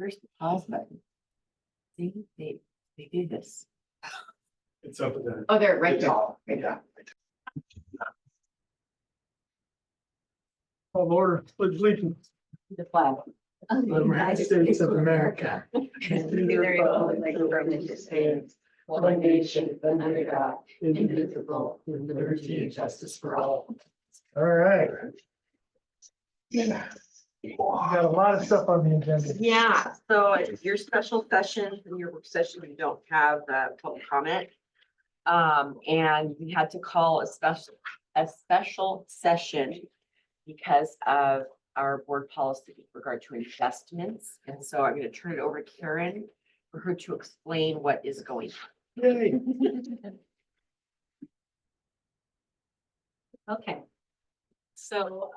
Where's the pause button? See, they did this. It's up at the. Oh, they're right there. top. Right there. Call order, pledge allegiance The flag. to the United States of America. And to the republic for which it stands, one nation, under God, indivisible, with liberty and justice for all. All right. Yeah. We got a lot of stuff on the agenda. Yeah, so your special session, in your work session, you don't have public comment. And we had to call a special session because of our board policy with regard to investments. And so I'm gonna turn it over to Karen for her to explain what is going Yay. on. Okay. So,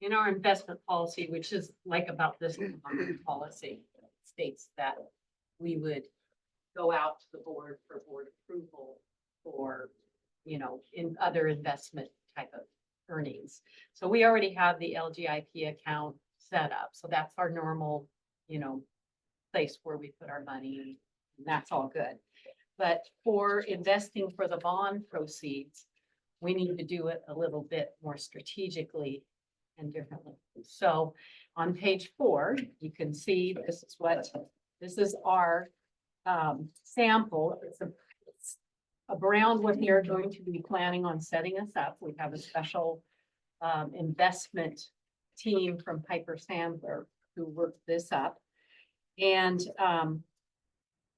in our investment policy, which is like about this policy, states that we would go out to the board for board approval for, in other investment type of earnings. So we already have the LGIP account set up. So that's our normal, place where we put our money. And that's all good. But for investing for the bond proceeds, we need to do it a little bit more strategically and differently. So on page 4, you can see this is our sample. It's around what they're going to be planning on setting us up. We have a special investment team from Piper Sandler who worked this up. And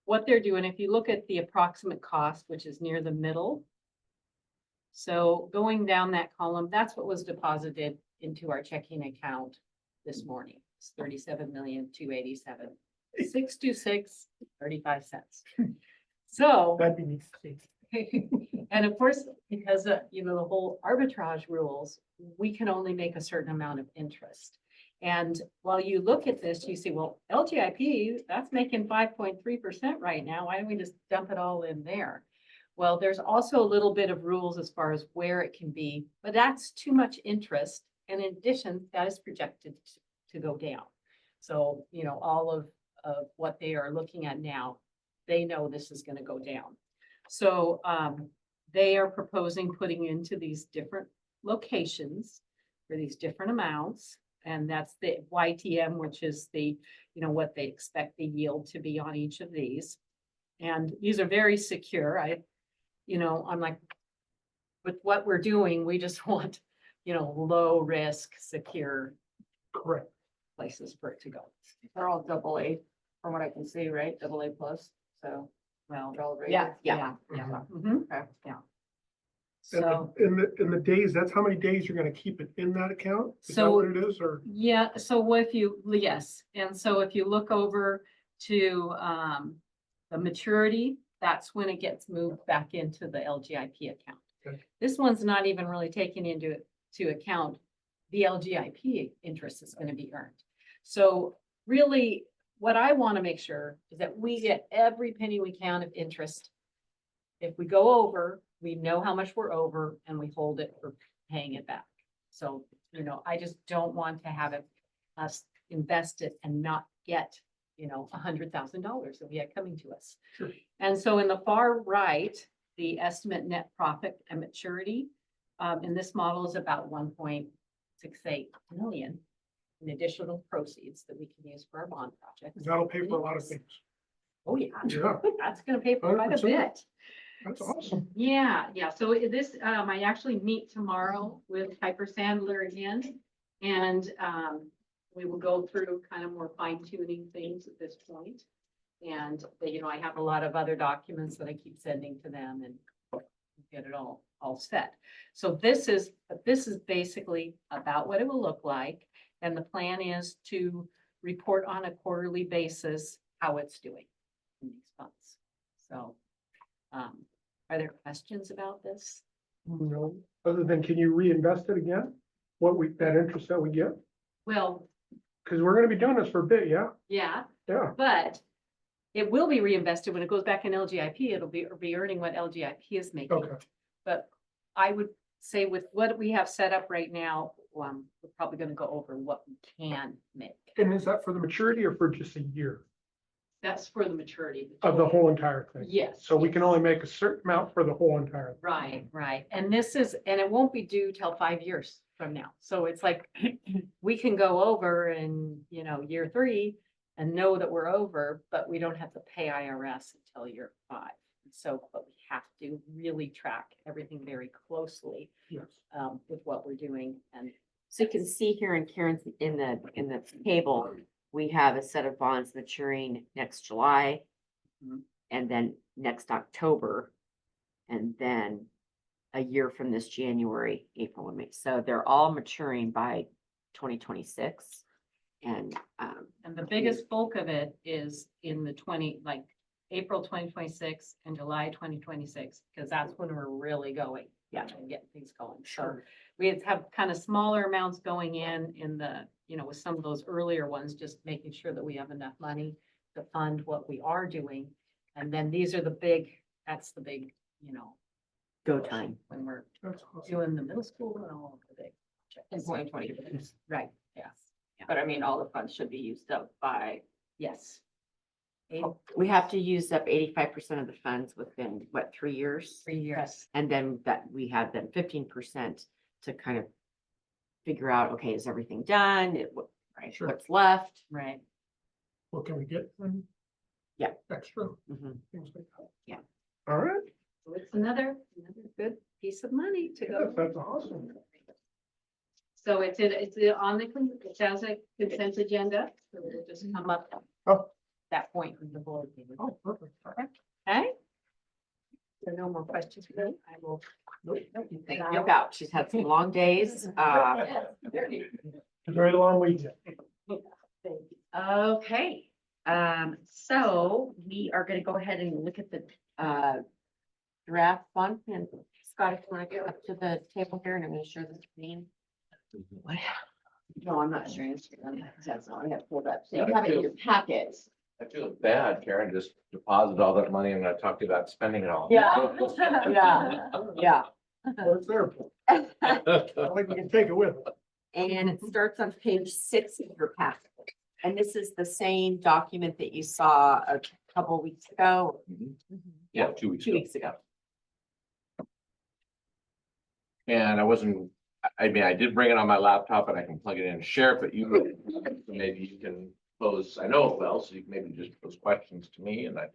what they're doing, if you look at the approximate cost, which is near the middle. So going down that column, that's what was deposited into our checking account this morning. It's 37,287,626.35. So, That'd be neat. and of course, because the whole arbitrage rules, we can only make a certain amount of interest. And while you look at this, you see, well, LGIP, that's making 5.3% right now. Why don't we just dump it all in there? Well, there's also a little bit of rules as far as where it can be, but that's too much interest. And in addition, that is projected to go down. So, all of what they are looking at now, they know this is going to go down. So they are proposing putting into these different locations for these different amounts. And that's the YTM, which is the, what they expect the yield to be on each of these. And these are very secure. I'm like, with what we're doing, we just want, low risk, secure Correct. places for it to go. They're all AA from what I can see, right? AA plus. So, Well, they're all rated. yeah. Mhm. Okay. Yeah. And So, in the days, that's how many days you're gonna keep it in that account? Is that So- what it is, or? yeah, so what if yes, and so if you look over to the maturity, that's when it gets moved back into the LGIP account. Okay. This one's not even really taking into account the LGIP interest is going to be earned. So really, what I want to make sure is that we get every penny we can of interest. If we go over, we know how much we're over and we hold it for paying it back. So, I just don't want to have us invest it and not get, $100,000 that we had coming to us. Sure. And so in the far right, the estimate net profit and maturity in this model is about 1.68 million in additional proceeds that we can use for our bond project. That'll pay for a lot of things. Oh, yeah. Yeah, That's gonna pay for quite a 100%. bit. that's awesome. Yeah. So this, I actually meet tomorrow with Piper Sandler again. And we will go through kind of more fine tuning things at this point. And, I have a lot of other documents that I keep sending to them and get it all set. So this is basically about what it will look like. And the plan is to report on a quarterly basis how it's doing in these funds. So, are there questions about this? No, other than, can you reinvest it again? That interest that we get? Well, Cause we're gonna be doing this for a bit, yeah? yeah, Yeah, but it will be reinvested when it goes back in LGIP. It'll be earning what LGIP is making. okay. But I would say with what we have set up right now, we're probably gonna go over what we can make. And is that for the maturity or for just a year That's for the maturity. of the whole entire thing? Yes. So we can only make a certain amount for the whole entire. thing. Right, right. And this is, and it won't be due till 5 years from now. So it's like, we can go over in, year 3 and know that we're over, but we don't have to pay IRS until year 5. So, but we have to really track everything very closely, Yes. with what we're doing. And So you can see here in Karen's, in the table, we have a set of bonds maturing next July. Mhm. And then next October. And then a year from this January, April and May. So they're all maturing by 2026. And, And the biggest bulk of it is in the April 2026 and July 2026, because that's when we're really going. Yeah. And getting things going. So we have kind of smaller amounts going in the, with some of those earlier ones, just making sure that we have enough money to fund what we are doing. And then these are that's the big, go time. when we're That's awesome. doing the middle school and all of the big. In projects. 2020. Right, yes, But I mean, all the funds should be used up by, yes. we have to use up 85% of the funds within, 3 years? 3 years. And then that we have then 15% to kind of figure out, okay, is everything done? Right, Sure. what's left? Right. What can we get? Yeah. Extra. Mhm. Things like that. Yeah. All right. So it's another good piece of money to go. That's awesome. So it's on it sounds like consent agenda, so we'll just come up. Oh. That point with the board meeting. Oh, perfect. Okay? So no more questions for me. I will. Thank you about, she's had some long days. Very long weekend. Okay, so we are gonna go ahead and look at the draft one, and Scott, if you wanna go up to the table here, and I'm gonna share the screen. What? No, I'm not sharing the screen, that's not, I have pulled up, so you have it in your packets. I feel bad, Karen, just deposit all that money and I talked to you about spending it all. Yeah, yeah. Well, it's there. I don't think we can take it with us. And it starts on page 6 of your packet. And this is the same document that you saw a couple weeks ago. Yeah, 2 weeks 2 ago. weeks ago. And I mean, I did bring it on my laptop and I can plug it in and share it, but maybe you can pose, I know it well, so you can maybe just pose questions to me and I'm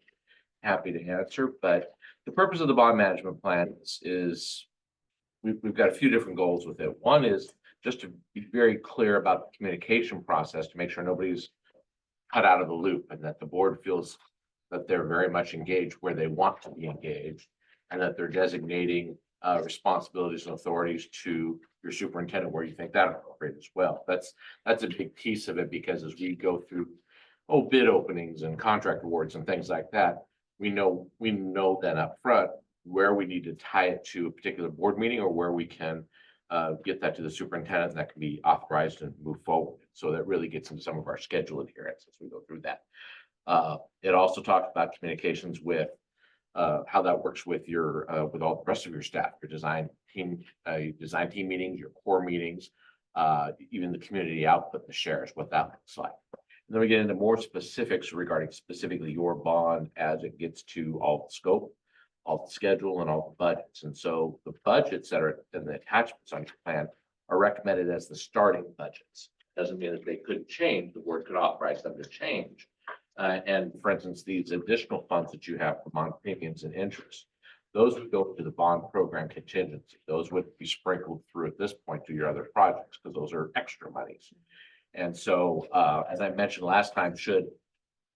happy to answer. But the purpose of the bond management plan is we've got a few different goals with it. One is just to be very clear about the communication process to make sure nobody's cut out of the loop and that the board feels that they're very much engaged where they want to be engaged and that they're designating responsibilities and authorities to your superintendent where you think that appropriate as well. That's a big piece of it because as we go through bid openings and contract awards and things like that, we know then up front where we need to tie it to a particular board meeting or where we can get that to the superintendent and that can be authorized and move forward. So that really gets into some of our schedule adherence as we go through that. It also talks about communications with how that works with your with all the rest of your staff, your design team meetings, your core meetings, even the community output, the shares, what that looks like. And then we get into more specifics regarding specifically your bond as it gets to all the scope, all the schedule, and all the budgets. And so the budgets that are in the attachments on your plan are recommended as the starting budgets. Doesn't mean that they couldn't change. The board could authorize them to change. And for instance, these additional funds that you have for bond premiums and interest, those would go to the bond program contingency. Those would be sprinkled through at this point to your other projects because those are extra monies. And so, as I mentioned last time, should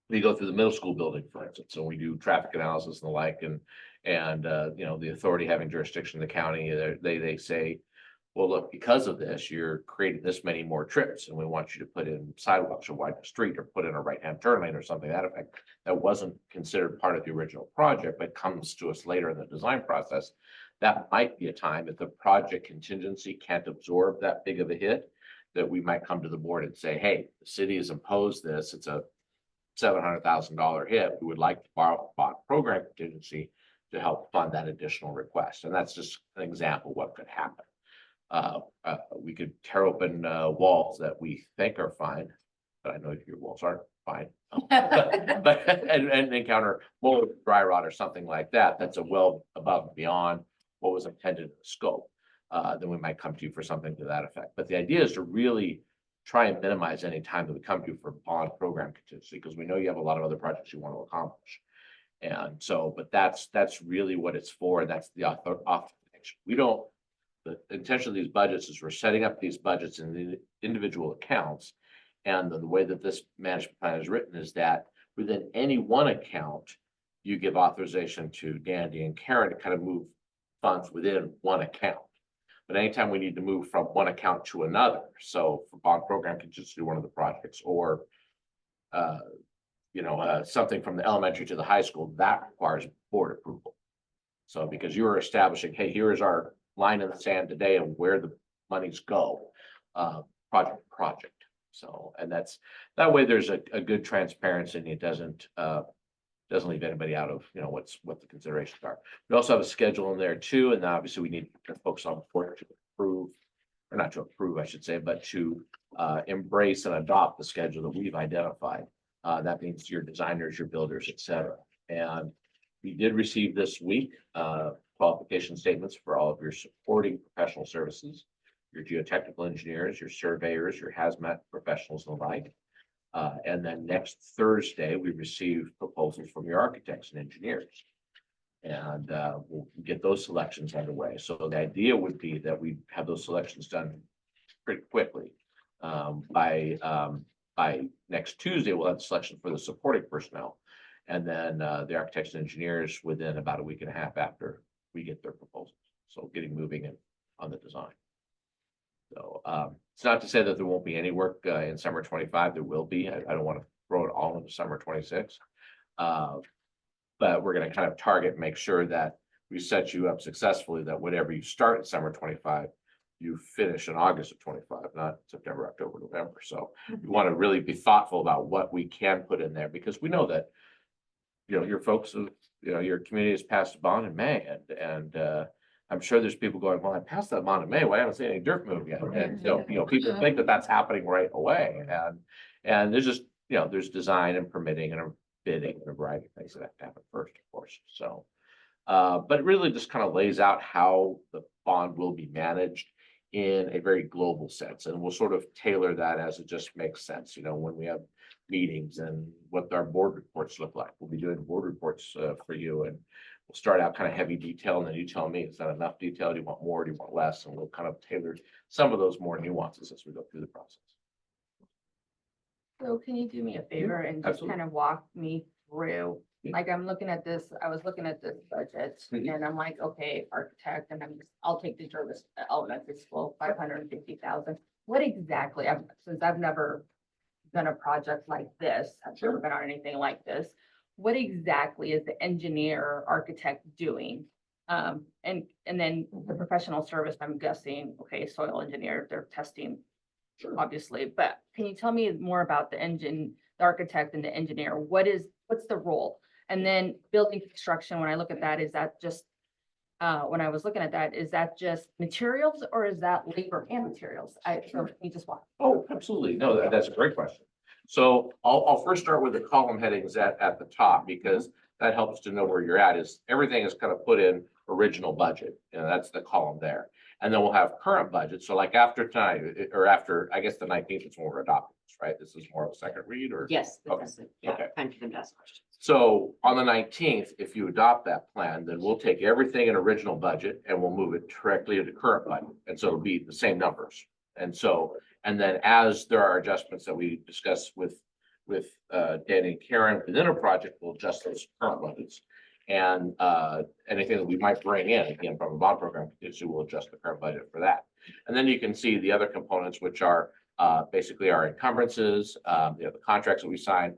we go through the middle school building, for instance, so we do traffic analysis and the like, and the authority having jurisdiction in the county, they say, well, look, because of this, you're creating this many more trips and we want you to put in sidewalks or widen the street or put in a right-hand turn lane or something to that effect. That wasn't considered part of the original project, but comes to us later in the design process. That might be a time if the project contingency can't absorb that big of a hit, that we might come to the board and say, hey, the city has imposed this. It's a $700,000 hit. We would like to borrow bond program contingency to help fund that additional request. And that's just an example of what could happen. We could tear open walls that we think are fine, but I know your walls aren't fine. But and encounter more dry rot or something like that, that's a well above and beyond what was intended in the scope. Then we might come to you for something to that effect. But the idea is to really try and minimize any time that we come to you for bond program contingency, because we know you have a lot of other projects you want to accomplish. And so, but that's really what it's for. That's the authorization. We don't, the intention of these budgets is we're setting up these budgets in the individual accounts. And the way that this management plan is written is that within any one account, you give authorization to Dandy and Karen to kind of move funds within one account. But anytime we need to move from one account to another, so for bond program contingency, one of the projects, or something from the elementary to the high school, that requires board approval. So because you are establishing, hey, here is our line in the sand today and where the monies go, project. So, and that way there's a good transparency, and it doesn't leave anybody out of, what the considerations are. We also have a schedule in there too, and obviously we need to focus on board to approve, or not to approve, I should say, but to embrace and adopt the schedule that we've identified. That means your designers, your builders, et cetera. And we did receive this week qualification statements for all of your supporting professional services, your geotechnical engineers, your surveyors, your hazmat professionals, and the like. And then next Thursday, we receive proposals from your architects and engineers. And we'll get those selections underway. So the idea would be that we have those selections done pretty quickly. By next Tuesday, we'll have the selection for the supporting personnel. And then the architects and engineers within about a week and a half after we get their proposals. So getting moving on the design. So it's not to say that there won't be any work in summer 25. There will be. I don't want to throw it all into summer 26. But we're going to kind of target and make sure that we set you up successfully, that whatever you start in summer 25, you finish in August of 25, not September, October, November. So we want to really be thoughtful about what we can put in there, because we know that, your folks, your community has passed a bond in May, and I'm sure there's people going, well, I passed that bond in May. Why haven't I seen any dirt move yet? And people think that that's happening right away. And there's just, there's design and permitting and bidding and a variety of things that have to happen first, of course. So, but it really just kind of lays out how the bond will be managed in a very global sense. And we'll sort of tailor that as it just makes sense, when we have meetings and what our board reports look like. We'll be doing board reports for you, and we'll start out kind of heavy detail, and then you tell me, is that enough detail? Do you want more? Do you want less? And we'll kind of tailor some of those more nuances as we go through the process. So can you do me a favor and just Absolutely. kind of walk me through, Yeah. like, I'm looking at this, I was looking at this budget Mhm. and I'm like, okay, architect, and I'll take the Jervis Elementary School, 550,000. What exactly, since I've never done a project like this, I've never been on anything like this. What exactly is the engineer architect doing? And then the professional service, I'm guessing, okay, soil engineer, they're testing, obviously, but can you tell me more about the architect and the engineer? What's the role? And then building construction, when I look at that, is that just, when I was looking at that, is that just materials or is that labor and materials? So can you just walk? Oh, absolutely. No, that's a great question. So I'll first start with the column headings at the top, because that helps to know where you're at. Is everything is kind of put in original budget, and that's the column there. And then we'll have current budget. So like after tonight, or after, I guess the 19th is when we're adopting this, right? This is more of a second read, or? Yes. Okay. Okay. Time for them to ask questions. So on the 19th, if you adopt that plan, then we'll take everything in original budget and we'll move it directly into current budget. And so it'll be the same numbers. And then as there are adjustments that we discuss with Danny and Karen within a project, we'll adjust those current budgets. And anything that we might bring in, again, from a bond program, we'll adjust the current budget for that. And then you can see the other components, which are basically our encumbrances, the contracts that we signed,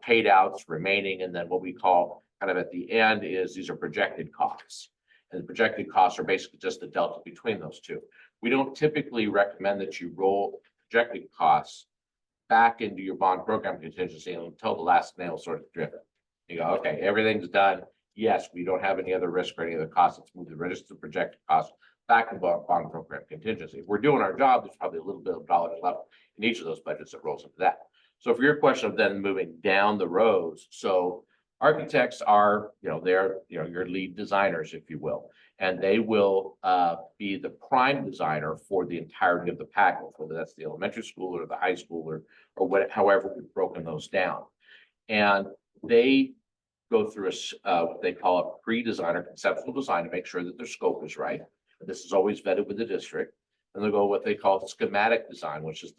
paid outs remaining, and then what we call kind of at the end is these are projected costs. And the projected costs are basically just the delta between those two. We don't typically recommend that you roll projected costs back into your bond program contingency until the last nail sort of driven. You go, okay, everything's done. yes, we don't have any other risk or any other costs. Let's move the risk to projected cost back to bond program contingency. If we're doing our job, there's probably a little bit of dollars left in each of those budgets that rolls into that. So for your question of then moving down the rows, so architects are, they're, your lead designers, if you will, and they will be the prime designer for the entirety of the package, whether that's the elementary school or the high school or what, however we've broken those down. And they go through what they call a pre-design or conceptual design to make sure that their scope is right. This is always vetted with the district. And they'll go what they call schematic design, which is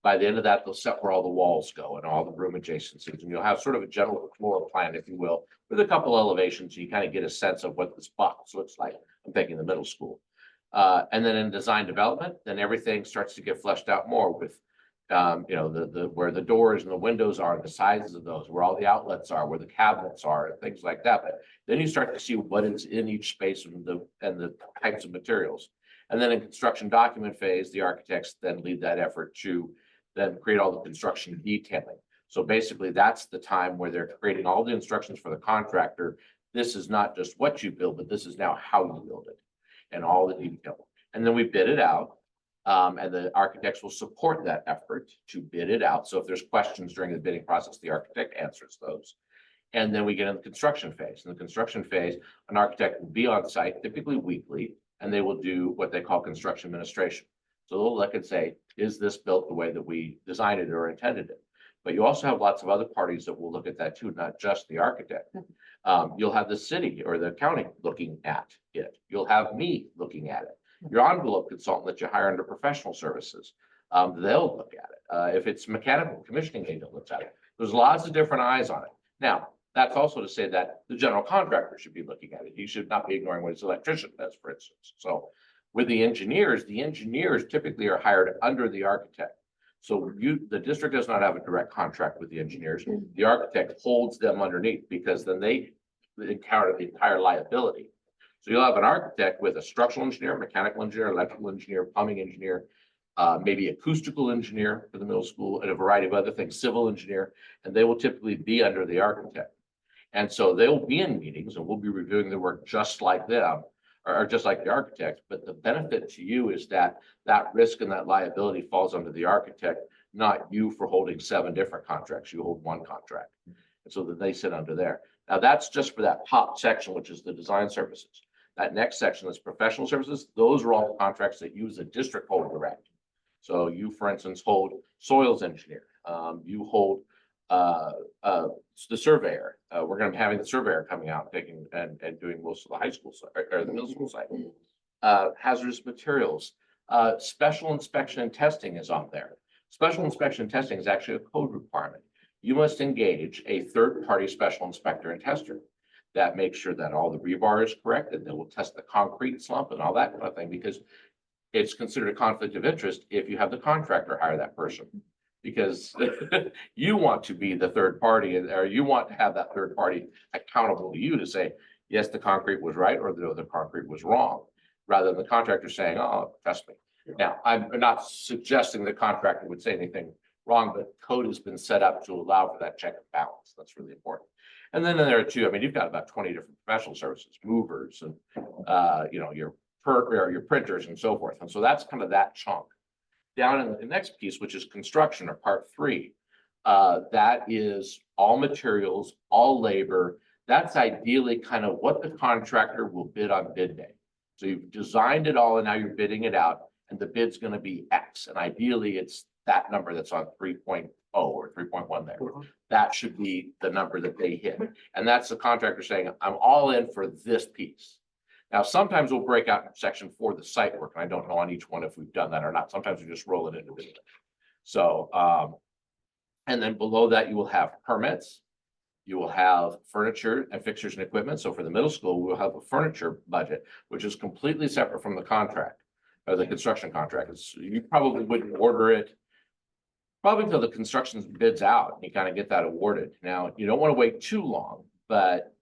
by the end of that, they'll set where all the walls go and all the room adjacencies. And you'll have sort of a general floor plan, if you will, with a couple elevations. So you kind of get a sense of what this box looks like. I'm thinking the middle school. And then in design development, then everything starts to get fleshed out more with, where the doors and the windows are, the sizes of those, where all the outlets are, where the cabinets are, and things like that. But then you start to see what is in each space and the types of materials. And then in construction document phase, the architects then lead that effort to then create all the construction detailing. So basically, that's the time where they're creating all the instructions for the contractor. This is not just what you build, but this is now how you build it and all the detail. And then we bid it out. And the architects will support that effort to bid it out. So if there's questions during the bidding process, the architect answers those. And then we get in the construction phase. In the construction phase, an architect will be on site, typically weekly, and they will do what they call construction administration. So they'll look and say, is this built the way that we designed it or intended it? But you also have lots of other parties that will look at that too, not just the architect. You'll have the city or the county looking at it. You'll have me looking at it. Your envelope consultant that you hire under professional services, they'll look at it. If it's mechanical commissioning agent looks at it. There's lots of different eyes on it. Now, that's also to say that the general contractor should be looking at it. He should not be ignoring what his electrician does, for instance. So with the engineers typically are hired under the architect. So the district does not have a direct contract with the engineers. The architect holds them underneath because then they encounter the entire liability. So you'll have an architect with a structural engineer, mechanical engineer, electrical engineer, plumbing engineer, maybe acoustical engineer for the middle school, and a variety of other things, civil engineer, and they will typically be under the architect. And so they'll be in meetings and we'll be reviewing the work just like them, or just like the architect. But the benefit to you is that risk and that liability falls under the architect, not you for holding 7 different contracts. You hold 1 contract. And so that they sit under there. Now that's just for that top section, which is the design services. That next section is professional services. Those are all contracts that you as a district hold direct. So you, for instance, hold soils engineer. You hold the surveyor. We're going to be having the surveyor coming out, taking and doing most of the high school side or the middle school side. Hazardous materials. Special inspection and testing is on there. Special inspection and testing is actually a code requirement. You must engage a third-party special inspector and tester that makes sure that all the rebar is correct, and they will test the concrete slump and all that kind of thing, because it's considered a conflict of interest if you have the contractor hire that person. Because you want to be the third party, or you want to have that third party accountable to you to say, yes, the concrete was right, or the concrete was wrong, rather than the contractor saying, oh, trust me. Now, I'm not suggesting the contractor would say anything wrong, but code has been set up to allow for that check and balance. That's really important. And then there are 2, I mean, you've got about 20 different professional services, movers and, your printers and so forth. And so that's kind of that chunk. Down in the next piece, which is construction or part 3, that is all materials, all labor. That's ideally kind of what the contractor will bid on bid day. So you've designed it all and now you're bidding it out and the bid's going to be X. And ideally it's that number that's on 3.0 or 3.1 there. That should be the number that they hit. And that's the contractor saying, I'm all in for this piece. Now, sometimes we'll break out in section 4, the site work, and I don't know on each one if we've done that or not. Sometimes we just roll it individually. So, and then below that, you will have permits. You will have furniture and fixtures and equipment. So for the middle school, we'll have a furniture budget, which is completely separate from the contract, or the construction contract. You probably wouldn't order it probably until the construction bids out and you kind of get that awarded. Now, you don't want to wait too long, but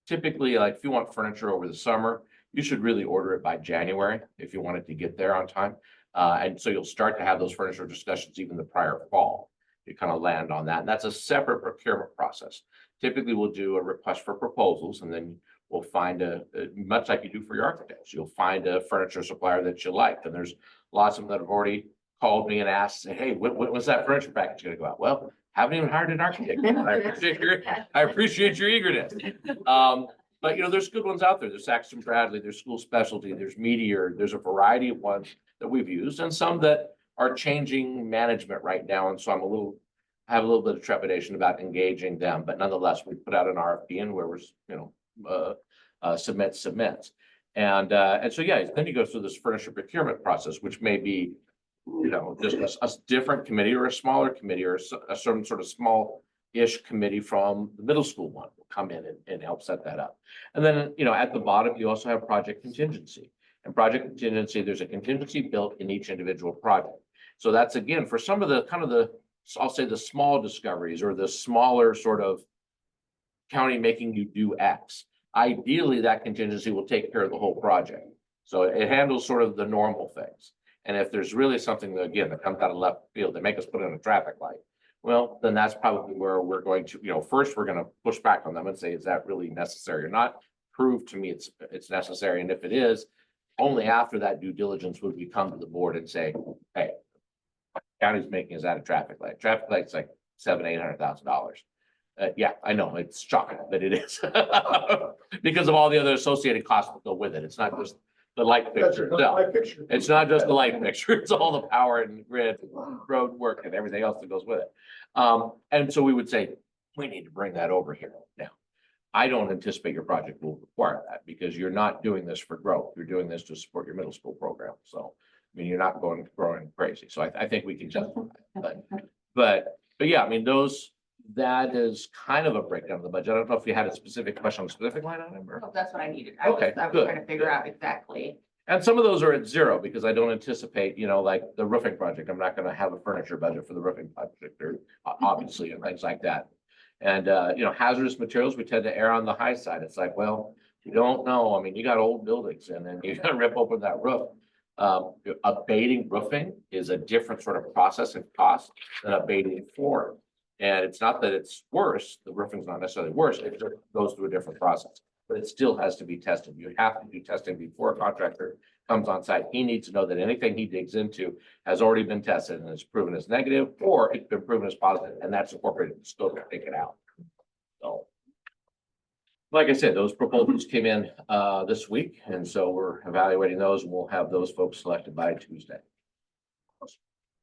typically, like if you want furniture over the summer, you should really order it by January if you want it to get there on time. And so you'll start to have those furniture discussions even the prior fall. You kind of land on that. And that's a separate procurement process. typically we'll do a request for proposals and then we'll find much like you do for your architects, you'll find a furniture supplier that you like. And there's lots of them that have already called me and asked, say, hey, when's that furniture package gonna go out? Well, haven't even hired an architect. yet. I appreciate your eagerness. But you know, there's good ones out there. There's Saxton Bradley, there's School Specialty, there's Meteor, there's a variety of ones that we've used and some that are changing management right now. And so I have a little bit of trepidation about engaging them, but nonetheless, we put out an RFP and where we're, you know, submits. And so, yeah, then you go through this furniture procurement process, which may be, you know, just a different committee or a smaller committee or a certain sort of small-ish committee from the middle school one will come in and help set that up. And then, you know, at the bottom, you also have project contingency. And project contingency, there's a contingency built in each individual project. So that's again, for some of the kind of the, I'll say the small discoveries or the smaller sort of county making you do X. Ideally, that contingency will take care of the whole project. So it handles sort of the normal things. And if there's really something that, again, that comes out of left field, they make us put in a traffic light. Well, then that's probably where we're going to, you know, first, we're going to push back on them and say, is that really necessary or not? Prove to me it's necessary. And if it is, only after that due diligence would we come to the board and say, hey, county's making us out a traffic light. Traffic light's like $700,000-800,000. Yeah, I know, it's shocking, but it is. Because of all the other associated costs that go with it. It's not just the light fixture itself. It's not just the light fixture, it's all the power and grid, road work and everything else that goes with it. And so we would say, we need to bring that over here now. I don't anticipate your project will require that because you're not doing this for growth. You're doing this to support your middle school program. So, I mean, you're not growing crazy. So I think we can justify that. But yeah, I mean, that is kind of a breakdown of the budget. I don't know if you had a specific question on a specific line item or. Oh, that's what I needed. Okay, I was good. trying to figure out exactly. And some of those are at zero because I don't anticipate, you know, like the roofing project, I'm not gonna have a furniture budget for the roofing project or obviously and things like that. And, you know, hazardous materials, we tend to err on the high side. It's like, well, you don't know. I mean, you got old buildings and then you gotta rip open that roof. Abating roofing is a different sort of process and cost than abating flooring. And it's not that it's worse, the roofing's not necessarily worse, it just goes through a different process. But it still has to be tested. You have to do testing before a contractor comes on site. He needs to know that anything he digs into has already been tested and is proven as negative, or it's been proven as positive, and that's incorporated in the scope to take it out. So, like I said, those proposals came in this week, and so we're evaluating those, and we'll have those folks selected by Tuesday.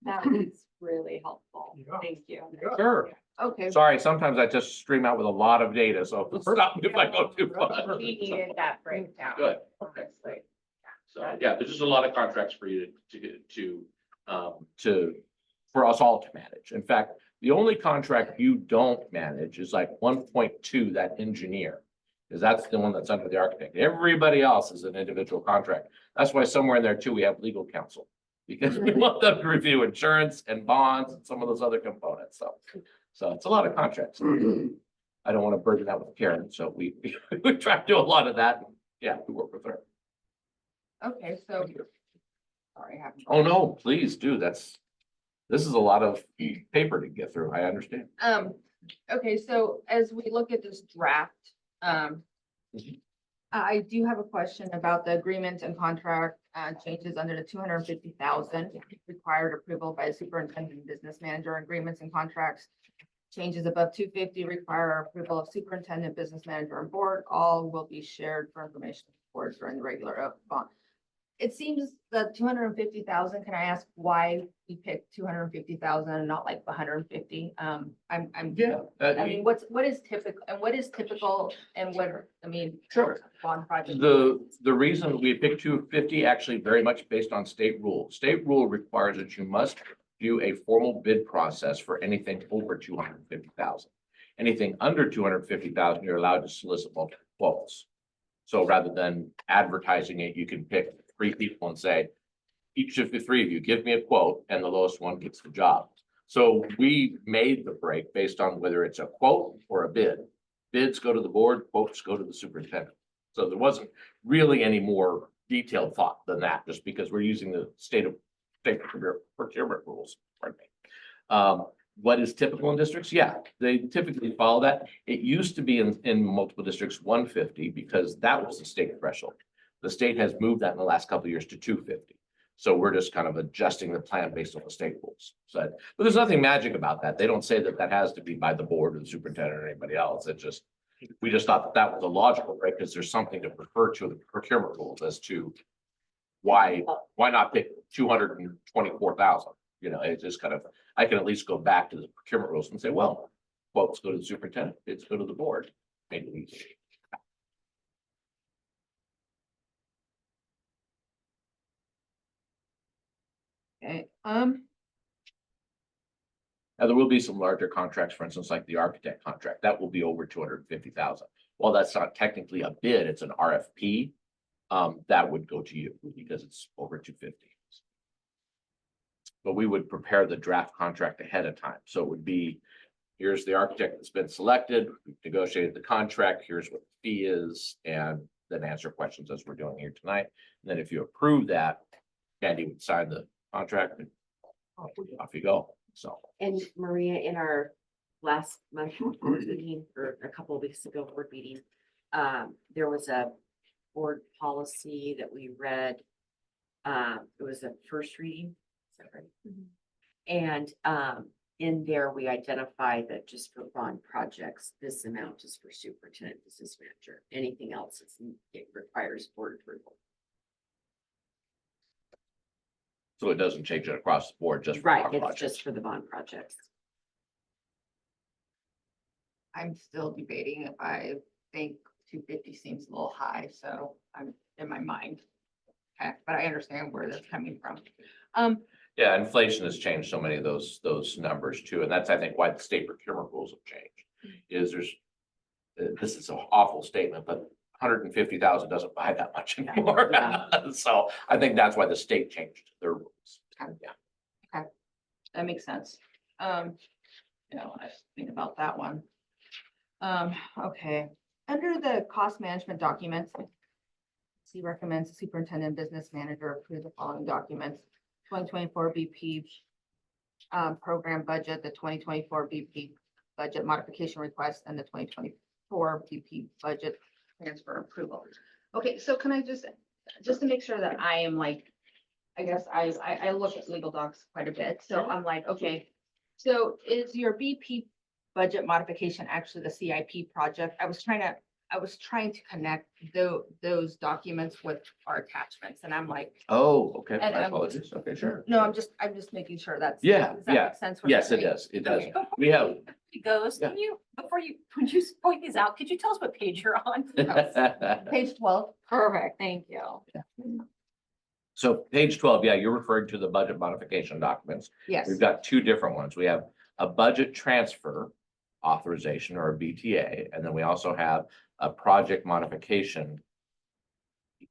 That was really helpful. Yeah. Thank you. Sure. Okay. Sorry, sometimes I just stream out with a lot of data, so stop me if I go too far. We needed that breakdown. Good. Honestly. So, yeah, there's just a lot of contracts for you for us all to manage. In fact, the only contract you don't manage is like 1.2, that engineer. Because that's the one that's under the architect. Everybody else is an individual contract. That's why somewhere in there too, we have legal counsel. Because we want them to review insurance and bonds and some of those other components. So it's a lot of contracts. I don't want to burden that with Karen, so we try to do a lot of that. Yeah, we work with her. Okay, so. Sorry. I haven't- Oh, no, please do. This is a lot of paper to get through. I understand. Okay, so as we look at this draft, Mhm. I do have a question about the agreement and contract, changes under the 250,000 required approval by superintendent and business manager agreements and contracts. Changes above 250 require approval of superintendent, business manager and board. All will be shared for information boards during the regular bond. It seems the 250,000, can I ask why we picked 250,000 and not like 150? I'm, Yeah. I mean, what is typical and what, I mean. Sure. Bond project. The reason we picked 250 actually very much based on state rule. State rule requires that you must do a formal bid process for anything over 250,000. Anything under 250,000, you're allowed to solicit multiple quotes. So rather than advertising it, you can pick 3 people and say, each of the 3 of you give me a quote and the lowest one gets the job. So we made the break based on whether it's a quote or a bid. Bids go to the board, quotes go to the superintendent. So there wasn't really any more detailed thought than that, just because we're using the state procurement rules. Pardon me. what is typical in districts? Yeah, they typically follow that. It used to be in multiple districts 150 because that was the state threshold. The state has moved that in the last couple of years to 250. So we're just kind of adjusting the plan based on the state rules. So, but there's nothing magic about that. They don't say that that has to be by the board or the superintendent or anybody else. It just, we just thought that that was a logical, right? Because there's something to refer to in the procurement rules as to why not pick 224,000? You know, it's just kind of, I can at least go back to the procurement rules and say, well, quotes go to the superintendent, it's go to the board. Make it easy. Okay, Now, there will be some larger contracts, for instance, like the architect contract, that will be over 250,000. While that's not technically a bid, it's an RFP. That would go to you because it's over 250. But we would prepare the draft contract ahead of time. So it would be, here's the architect that's been selected, we've negotiated the contract, here's what the fee is, and then answer questions as we're doing here tonight. And then if you approve that, Candy would sign the contract and off you go. So. And Maria, in our last month board meeting, or a couple of weeks ago board meeting, there was a board policy that we read. It was a first reading. Is that right? And in there, we identified that just for bond projects, this amount is for superintendent, business manager. Anything else, it requires board approval. So it doesn't change it across the board, just. for Right, our it's projects. just for the bond projects. I'm still debating if I think 250 seems a little high, so I'm in my mind. Okay, but I understand where that's coming from. Yeah, inflation has changed so many of those numbers too, and that's, I think, why the state procurement rules have changed. Is there's, this is an awful statement, but 150,000 doesn't buy that much anymore. Yeah. So I think that's why the state changed their rules. Yeah. That makes sense. You know, I just think about that one. Okay, under the cost management documents. C recommends the superintendent business manager approve the following documents. 2024 BP program budget, the 2024 BP budget modification request, and the 2024 BP budget transfer approval. Okay, so can I just to make sure that I am like, I guess I look at legal docs quite a bit, so I'm like, okay. So is your BP budget modification actually the CIP project? I was trying to connect those documents with our attachments, and I'm like, Oh, okay. And My I'm- apologies. Okay, sure. no, I'm just making sure that's. Yeah, does that yeah. make sense what Yes, you're it saying? does. It does. Okay. We have. It goes, Yeah. can you, when you point these out, could you tell us what page you're on? Page 12, perfect, thank you. So page 12, yeah, you're referring to the budget modification documents. Yes, We've got two different ones. We have a budget transfer authorization or a BTA, and then we also have a project modification.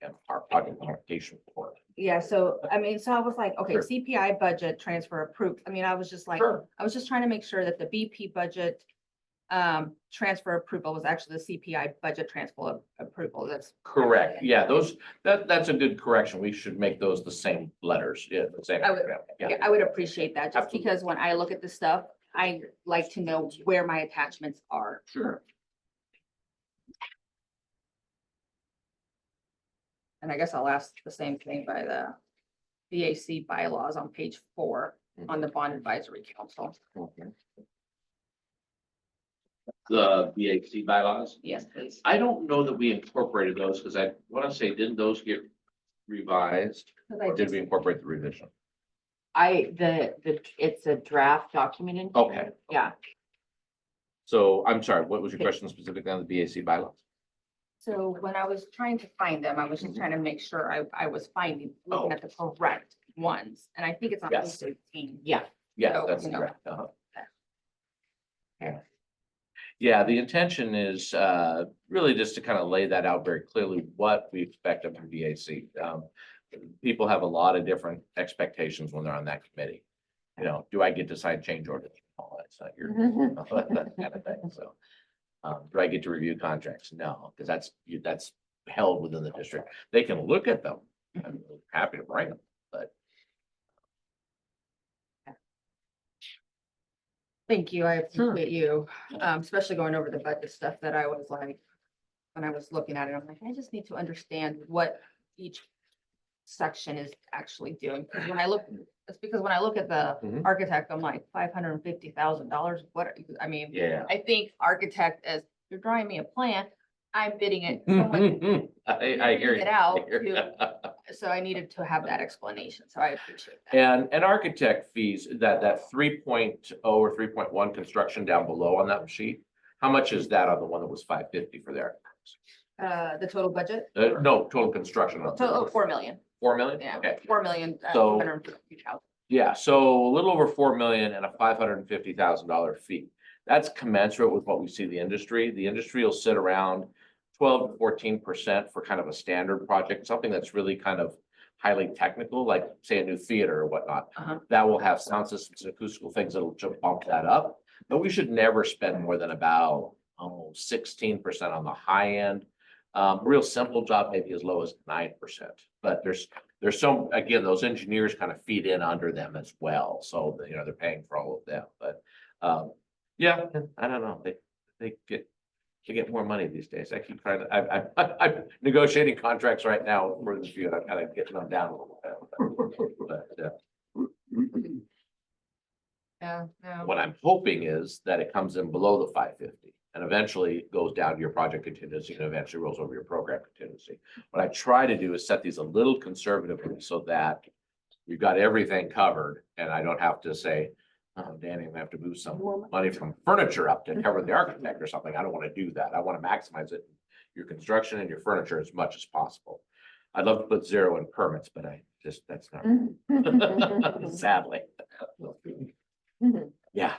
And our project modification report. yeah, so, I mean, so I was like, okay, Sure. CPI budget transfer approved. I mean, I was just like, Sure. I was just trying to make sure that the BP budget transfer approval was actually the CPI budget transfer approval. That's Correct. Yeah, those, that's a good correction. We should make those the same letters. Yeah, the same. I would- Yeah. Yeah, I would appreciate that, just Absolutely. because when I look at this stuff, I like to know where my attachments are. Sure. And I guess I'll ask the same thing by the BAC bylaws on page 4 on the bond advisory council. The BAC bylaws. Yes, please. I don't know that we incorporated those because I want to say, didn't those get revised? 'Cause I Or did just- we incorporate the revision? It's a draft document. in- Okay. Yeah, So I'm sorry, what was your question specifically on the BAC bylaws? So when I was trying to find them, I was just trying to make sure I was looking at the correct ones, and I think it's on page Yes. 13. yeah. Yes, So, that's you know. correct. Uh-huh. Okay. Yeah, the intention is really just to kind of lay that out very clearly, what we expect of the BAC. People have a lot of different expectations when they're on that committee. You know, do I get to sign change orders? Oh, that's not your, that kind of thing, so. Do I get to review contracts? No, because that's held within the district. They can look at them. I'm happy to bring them, but. Thank you. I appreciate you, especially going over the budget stuff that I was like, when I was looking at it, I'm like, I just need to understand what each section is actually doing. Because when I look, it's because when I look at the Mhm. architect, I'm like, $550,000. What, I mean, Yeah. I think architect as, you're drawing me a plan, I'm bidding it. someone- I hear Figuring you. it out I hear you. So I needed to have that explanation. So I appreciate that. And architect fees, that 3.0 or 3.1 construction down below on that sheet, how much is that on the one that was 550 for there? The total budget, No, total construction. on total 4 million. 4 million? Yeah, Okay. 4 million. So- 250,000. Yeah, so a little over 4 million and a $550,000 fee. That's commensurate with what we see the industry. The industry will sit around 12 to 14% for kind of a standard project, something that's really kind of highly technical, like say a new theater or whatnot. Uh-huh. That will have sound systems and acoustical things that'll just bump that up. But we should never spend more than about 16% on the high end. Real simple job, maybe as low as 9%. But there's some, again, those engineers kind of feed in under them as well. So, they're paying for all of them. But yeah, I don't know. They get more money these days. I keep trying to, I'm negotiating contracts right now for the few, and I'm kind of getting them down a little bit. But Yeah. what I'm hoping is that it comes in below the 550 and eventually goes down to your project contingency and eventually rolls over your program contingency. What I try to do is set these a little conservatively so that you've got everything covered and I don't have to say, oh, Danny, I'm gonna have to move some money from furniture up to cover the architect or something. I don't want to do that. I want to maximize it, your construction and your furniture as much as possible. I'd love to put zero in permits, but that's not, sadly. Yeah.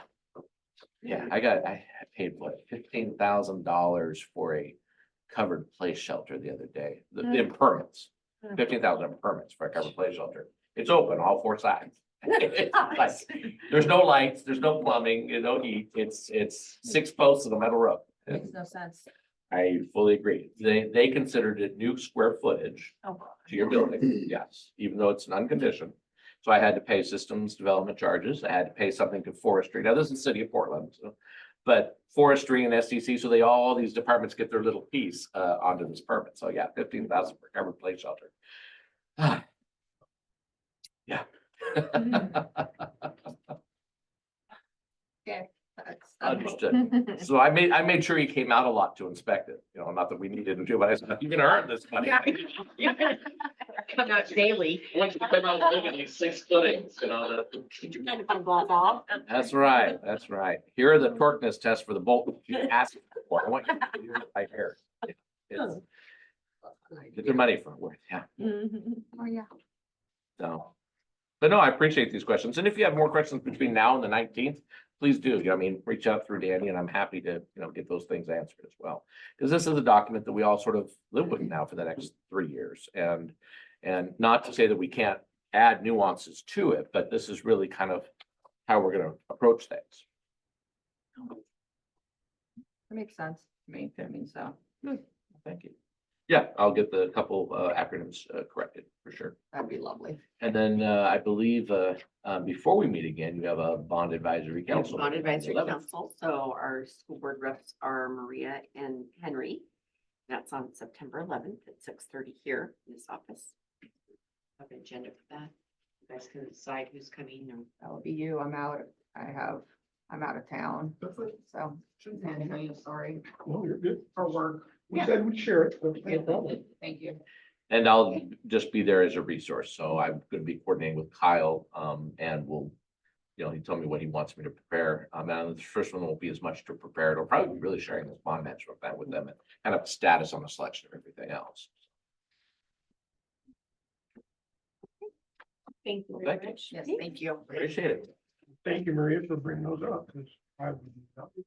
Yeah, I paid what, $15,000 for a covered place shelter the other day, in permits. 15,000 in permits for a covered place shelter. It's open all four sides. It's like, there's no lights, there's no plumbing, no heat. It's 6 posts and a metal roof. And Makes no sense. I fully agree. They considered it new square footage Oh, to your building, yes, even though it's an unconditioned. So I had to pay systems development charges. I had to pay something to forestry. Now, this is city of Portland, so, but forestry and SDC, so all these departments get their little piece onto this permit. So yeah, 15,000 for covered place shelter. Yeah. That's- Understood. So I made sure he came out a lot to inspect it, not that we needed to do, but I said, you're gonna earn this money. Come out daily. Once you come out, look at these 6 footings, Did you kind of come glass off? That's right, that's right. Here are the torqueness tests for the bolt you asked for. I want you to do it right here. It's- Get your money for it worth, yeah. Oh, yeah. So, but no, I appreciate these questions. And if you have more questions between now and the 19th, please do. Reach out through Danny and I'm happy to, get those things answered as well. Because this is a document that we all sort of live with now for the next 3 years. And not to say that we can't add nuances to it, but this is really kind of how we're going to approach things. It makes sense to me. I mean, so Thank you. Yeah, I'll get the couple acronyms corrected for sure. that'd be lovely. And then I believe before we meet again, you have a bond advisory council. Bond Advisory 11th. Council, so our school board reps are Maria and Henry. That's on September 11th at 6:30 here in this office. Have an agenda for that. You guys can decide who's coming or. That would be you. I'm out of town. So, sorry No, you're good. for work. We said we'd share it. Thank you. And I'll just be there as a resource. So I'm going to be coordinating with Kyle and we'll, he told me what he wants me to prepare. And the first one won't be as much to prepare. It'll probably be really sharing this bond management plan with them and kind of status on the selection of everything else. Thank you Well, very thank you. much. Yes, thank you. Appreciate it. Thank you, Maria, for bringing those up, because I would not be.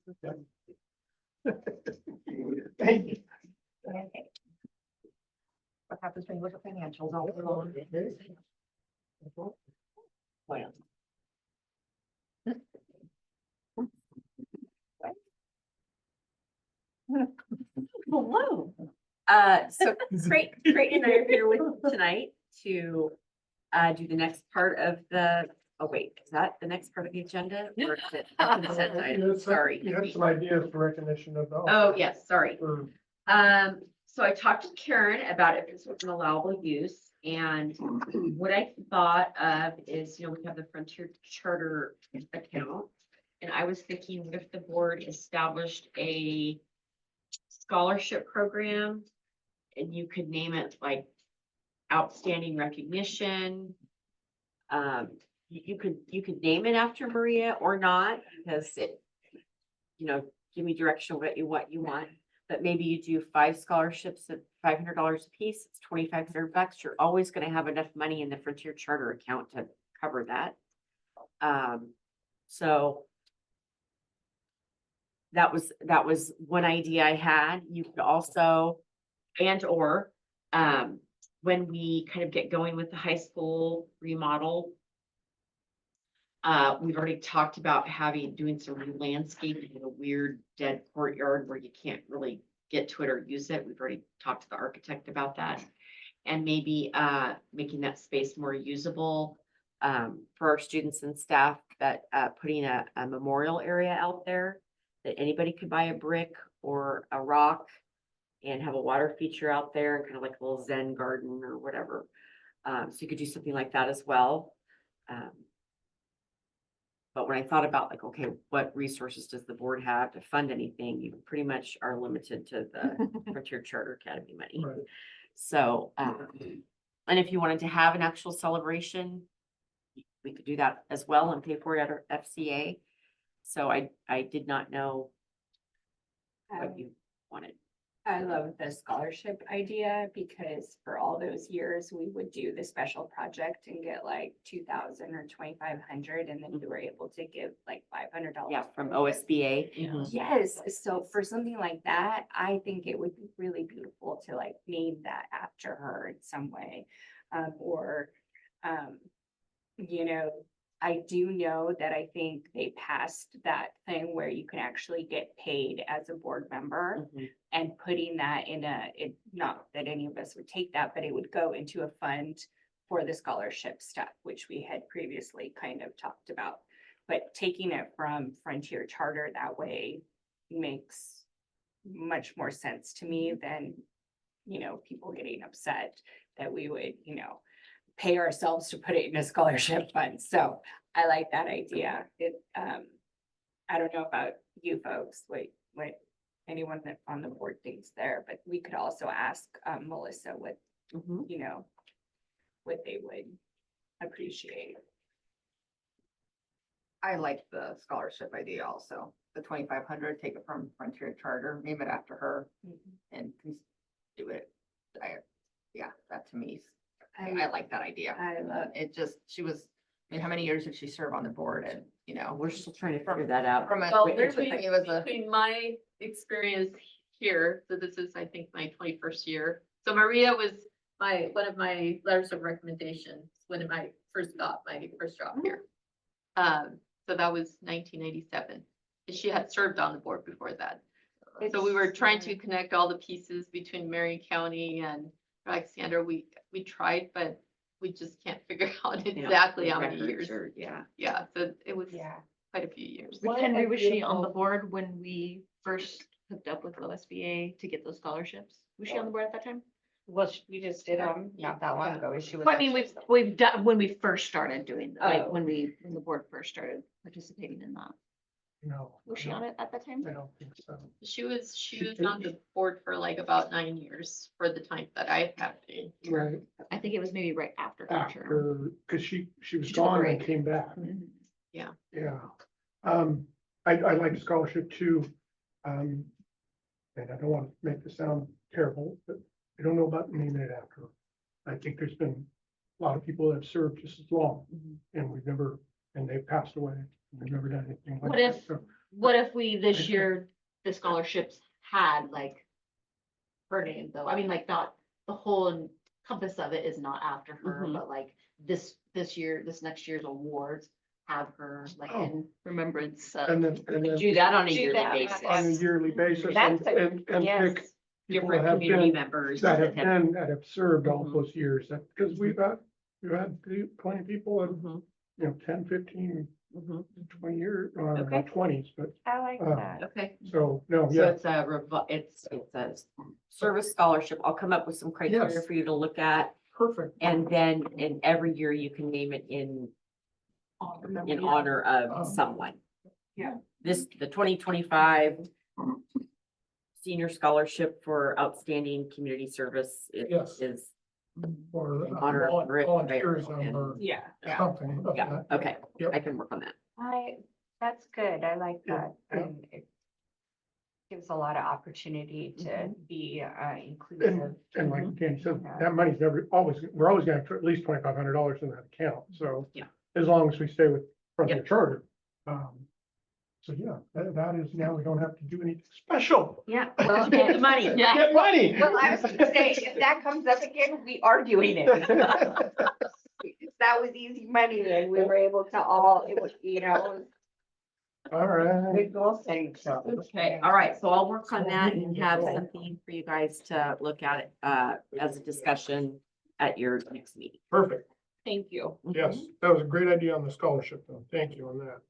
Thank you. What happens when you look at financials all alone? Well. Hello. So Creighton and I are here with tonight to do the next part of the Oh, wait, is that the next part of the agenda? Or is it a consent You item? had some- Sorry. You have some ideas for recognition of the. Oh, yes, sorry. Or- So I talked to Karen about if this was an allowable use, and what I thought of is, we have the Frontier Charter account. And I was thinking, what if the board established a scholarship program? And you could name it like outstanding recognition. You could name it after Maria or not, because it, give me direction what you want. But maybe you do 5 scholarships at $500 a piece, it's $2,500. You're always gonna have enough money in the Frontier Charter account to cover that. So that was one idea I had. You could also, or when we kind of get going with the high school remodel, we've already talked about doing some landscaping in a weird dead courtyard where you can't really get to it or use it. We've already talked to the architect about that. And maybe making that space more usable for our students and staff, that putting a memorial area out there that anybody could buy a brick or a rock and have a water feature out there, and kind of like a little Zen garden or whatever. So you could do something like that as well. But when I thought about like, okay, what resources does the board have to fund anything? You pretty much are limited to the Frontier Charter Academy money. Right. So, and if you wanted to have an actual celebration, we could do that as well and pay for it at our FCA. So I did not know what you wanted. I love the scholarship idea, because for all those years, we would do the special project and get like 2,000 or 2,500, and then we were able to give like $500. Yeah, from for it. OSBA. Yes, so for something like that, I think it would be really beautiful to like name that after her in some way. I do know that I think they passed that thing where you can actually get paid as a board member. Mhm. And putting that not that any of us would take that, but it would go into a fund for the scholarship stuff, which we had previously kind of talked about. But taking it from Frontier Charter that way makes much more sense to me than, people getting upset that we would, pay ourselves to put it in a scholarship fund. So I like that idea. I don't know about you folks, what anyone that on the board thinks there, but we could also ask Melissa what, Mhm. what they would appreciate. I like the scholarship idea also, the 2,500, take it from Frontier Charter, name it after her and do it. That to me, I like that idea. I love It just, how many years did she serve on the board? And, We're still trying to figure that out. from a, Well, it was a, between my experience here, so this is, I think, my 21st year. So Maria was one of my letters of recommendations when I first got my first job here. So that was 1997. She had served on the board before that. So we were trying to connect all the pieces between Marion County and Alexander. We tried, but we just can't figure out exactly how many years. Yeah. Yeah, so it was Yeah. quite a few years. Henry, was she on the board when we first hooked up with OSBA to get those scholarships? Was she on the board at that time? Well, you just did not that long ago. She was. I mean, we've done, when we first started doing, like, Oh. when the board first started participating in that. No. Was she on it at that time? I don't think so. She was on the board for like about 9 years for the time that I have been. Right, I think it was maybe right after her term. after, because she was She took a gone and break. came back, Mhm. yeah. I like scholarship too. And I don't want to make this sound terrible, but I don't know about naming it after her. I think there's been a lot of people that have served just as long, and they've passed away. We've never done anything like What that. if- So, What if we, this Okay. year, the scholarships had like her name though? I mean, like not, the whole compass of it is not after her, Mhm. but like this next year's awards have her like Oh. in remembrance And of. then Do that on a Do yearly that. basis. on a yearly basis That's and pick yes. people Different that have community been, members. that have served all Mhm. those years, because we've had 20 people and Mhm. 10, 15, Mhm. 20 years, Okay. not twenties, but, I like that. Okay, so, no, so yeah. it's a it's a service scholarship. I'll come up with some criteria Yes. for you to look at. Perfect. And then in every year you can name it in honor of someone. Yeah. The 2025 senior scholarship for outstanding community service Yes. is Or in honor of Rick volunteerism Bear. or Yeah. something. of Yeah, that. okay, Yep. I can work on that. That's good. I like Yeah, that. yeah. And it gives a lot of opportunity to Mm-hmm. be And, inclusive. and like Mhm. Danny said, that money's never, always, we're always gonna have at least $2,500 in that account, so. Yeah. As long as we stay with, from the Yep. charter. So yeah, that is, now we don't have to do anything special. Yeah. Well, get the money. Yeah. Get money. Well, I was gonna say, if that comes up again, we are doing it. That was easy money and we were able to all, it was, All right. good goal setting, so. Okay, all right, so I'll work on that and have something for you guys to look at, as a discussion at your next meeting. Perfect. Thank you. Yes, that was a great idea on the scholarship, though. Thank you on that.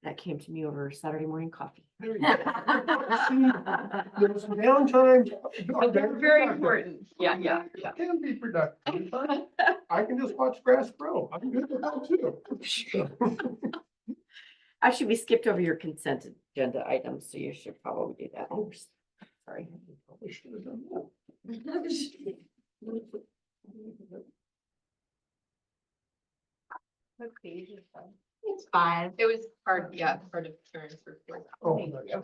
That came to me over Saturday morning coffee. There you go. There's some downtime. But they're very important. Yeah, yeah, yeah. It can be productive. I can just watch grass grow. I'm good with that too. Actually, we skipped over your consent agenda items, so you should probably do that. Oops, sorry. Probably should have done that. It's 5. It was part of Karen's report. Oh, Thank that's- you.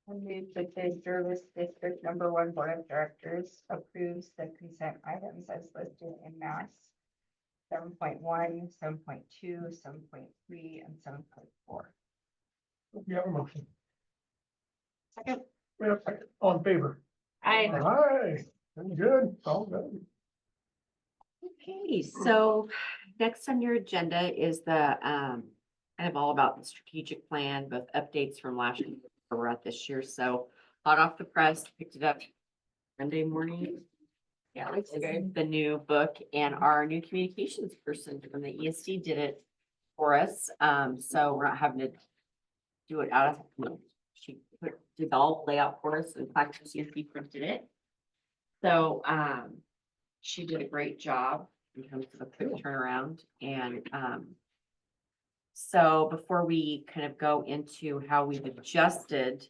I move that the service district #1 board of directors approves the consent items as listed in Mass 7.1, 7.2, 7.3, and 7.4. You have a motion. Second. We have a second. All in favor? Aye. Very good. All good. Okay, so next on your agenda is the, kind of all about the strategic plan, both updates from last year, where we're at this year, so hot off the press, picked it up Monday morning. Yeah, it's the new book, and our new communications person from the ESD did it for us, so we're not having to do it out of, she did the all layout for us, in fact, CSD printed it. So, she did a great job in terms of a quick turnaround, and, so before we kind of go into how we've adjusted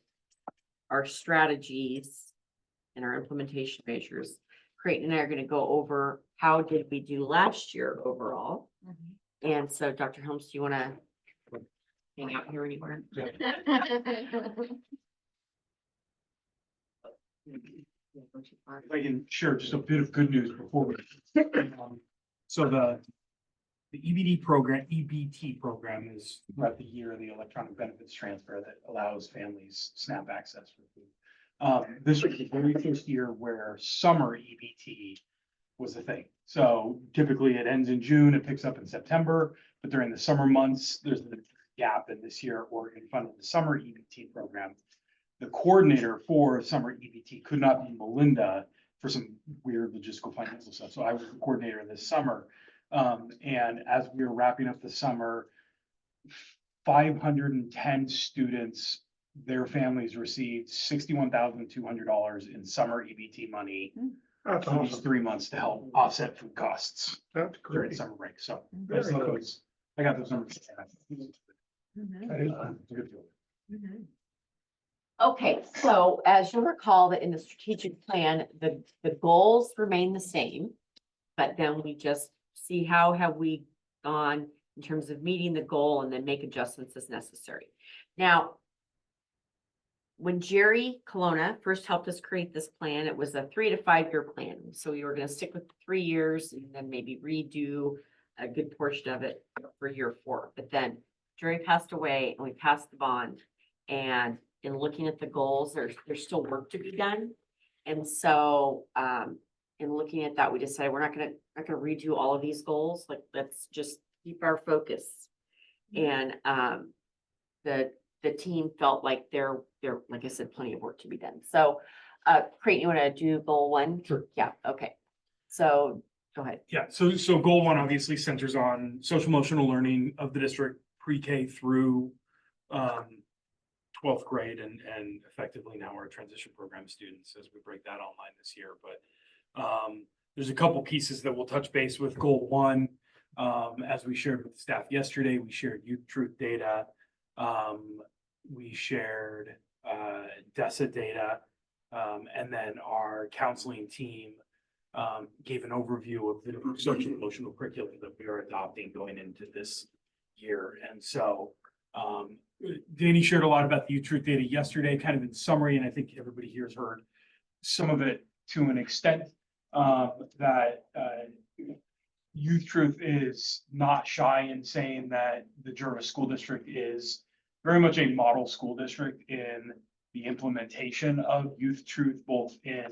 our strategies and our implementation measures, Creighton and I are gonna go over how did we do last year overall. And so Dr. Helms, do you wanna hang out here anywhere? If I can share just a bit of good news before we. So the EBT program is throughout the year, the electronic benefits transfer that allows families SNAP access for food. This was the very first year where summer EBT was a thing. So typically it ends in June, it picks up in September, but during the summer months, there's the gap. And this year Oregon funded the summer EBT program. The coordinator for summer EBT could not be Melinda for some weird logistical financial stuff. So I was the coordinator this summer. And as we were wrapping up the summer, 510 students, their families received $61,200 in summer EBT money That's for these awesome. 3 months to help offset food costs That's during great. summer break. So Very good. I got those numbers. That is, It's a good feeling. Okay, so as you'll recall that in the strategic plan, the goals remain the same. But then we just see how have we gone in terms of meeting the goal and then make adjustments as necessary. Now, when Jerry Colonna first helped us create this plan, it was a 3 to 5 year plan. So we were gonna stick with 3 years and then maybe redo a good portion of it for year 4. But then Jerry passed away and we passed the bond. And in looking at the goals, there's still work to be done. And so, in looking at that, we decided we're not gonna redo all of these goals. Like, let's just keep our focus. And, the the team felt like there, like I said, plenty of work to be done. So, Creighton, you wanna do goal one? Sure. Yeah, okay. So, go ahead. Yeah, so goal one obviously centers on social emotional learning of the district pre-K through 12th grade and effectively now our transition program students as we break that online this year. But there's a couple pieces that we'll touch base with goal one. As we shared with the staff yesterday, we shared youth truth data. We shared DESA data. And then our counseling team gave an overview of the social emotional curriculum that we are adopting going into this year. And so Danny shared a lot about the youth truth data yesterday, kind of in summary, and I think everybody here has heard some of it to an extent that youth truth is not shy in saying that the Jervis School District is very much a model school district in the implementation of youth truth, both in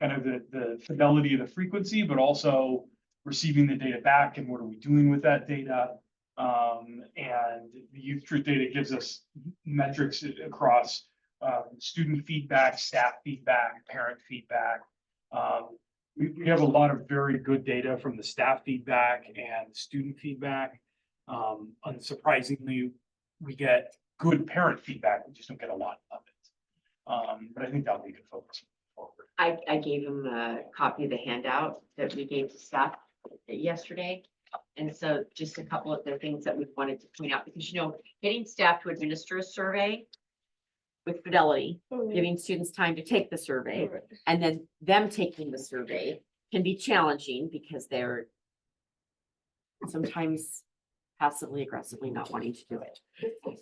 kind of the fidelity of the frequency, but also receiving the data back and what are we doing with that data. And the youth truth data gives us metrics across student feedback, staff feedback, parent feedback. We have a lot of very good data from the staff feedback and student feedback. Unsurprisingly, we get good parent feedback. We just don't get a lot of it. But I think that'll be a good focus forward. I gave him a copy of the handout that we gave to staff yesterday. And so just a couple of the things that we wanted to point out, because, getting staff to administer a survey with fidelity, giving students time to take the survey, and then them taking the survey can be challenging because they're sometimes passively aggressively not wanting to do it.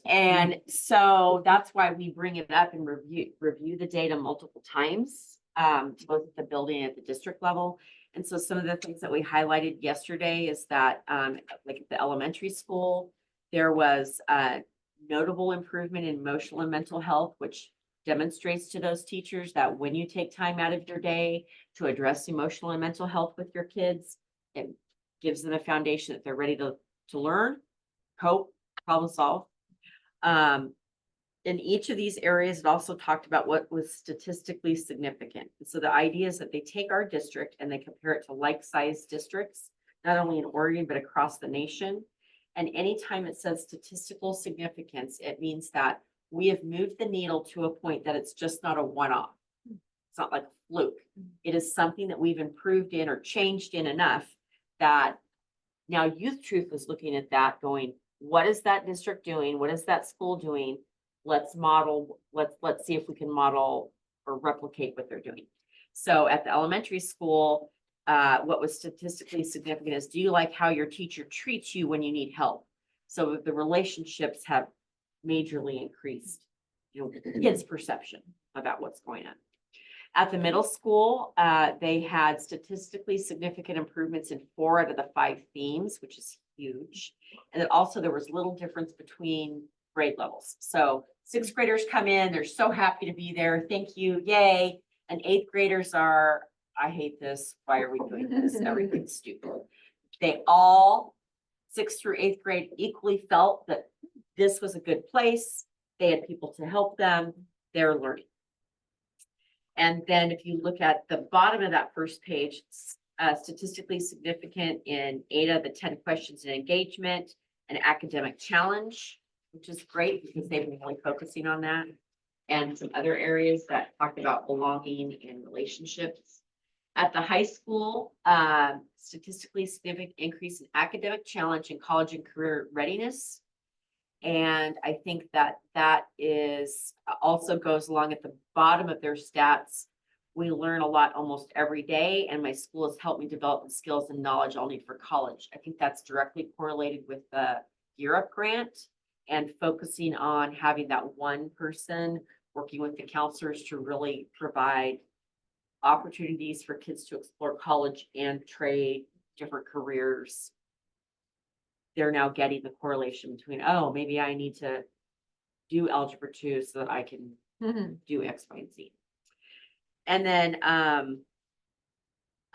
And so that's why we bring it up and review the data multiple times, both at the building and at the district level. And so some of the things that we highlighted yesterday is that, like at the elementary school, there was a notable improvement in emotional and mental health, which demonstrates to those teachers that when you take time out of your day to address emotional and mental health with your kids, it gives them a foundation that they're ready to learn, cope, problem solve. In each of these areas, it also talked about what was statistically significant. And so the idea is that they take our district and they compare it to like-sized districts, not only in Oregon, but across the nation. And anytime it says statistical significance, it means that we have moved the needle to a point that it's just not a one-off. It's not like a fluke. It is something that we've improved in or changed in enough that now Youth Truth is looking at that going, what is that district doing? What is that school doing? Let's model, let's see if we can model or replicate what they're doing. So at the elementary school, what was statistically significant is, do you like how your teacher treats you when you need help? So the relationships have majorly increased, kids' perception about what's going on. At the middle school, they had statistically significant improvements in 4 out of the 5 themes, which is huge. And then also there was little difference between grade levels. So 6th graders come in, they're so happy to be there. Thank you, yay. And 8th graders are, I hate this. Why are we doing this? Everything's stupid. They all, 6th through 8th grade, equally felt that this was a good place. They had people to help them. They're learning. And then if you look at the bottom of that first page, statistically significant in 8 of the 10 questions in engagement and academic challenge, which is great because they've been really focusing on that. And some other areas that talked about belonging and relationships. At the high school, statistically significant increase in academic challenge and college and career readiness. And I think that that is also goes along at the bottom of their stats. We learn a lot almost every day, and my school has helped me develop the skills and knowledge I'll need for college. I think that's directly correlated with the Gear Up grant and focusing on having that one person working with the counselors to really provide opportunities for kids to explore college and trade, different careers. They're now getting the correlation between, oh, maybe I need to do Algebra 2 so that I can do X, Y, and Z. And then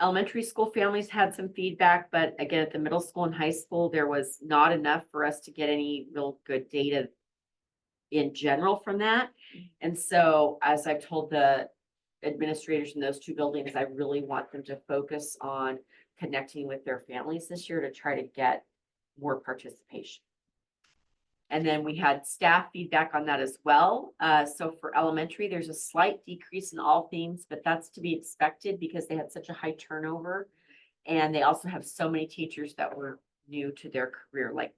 elementary school families had some feedback, but again, at the middle school and high school, there was not enough for us to get any real good data in general from that. And so, as I've told the administrators in those two buildings, I really want them to focus on connecting with their families this year to try to get more participation. And then we had staff feedback on that as well. So for elementary, there's a slight decrease in all themes, but that's to be expected because they had such a high turnover. And they also have so many teachers that were new to their career, like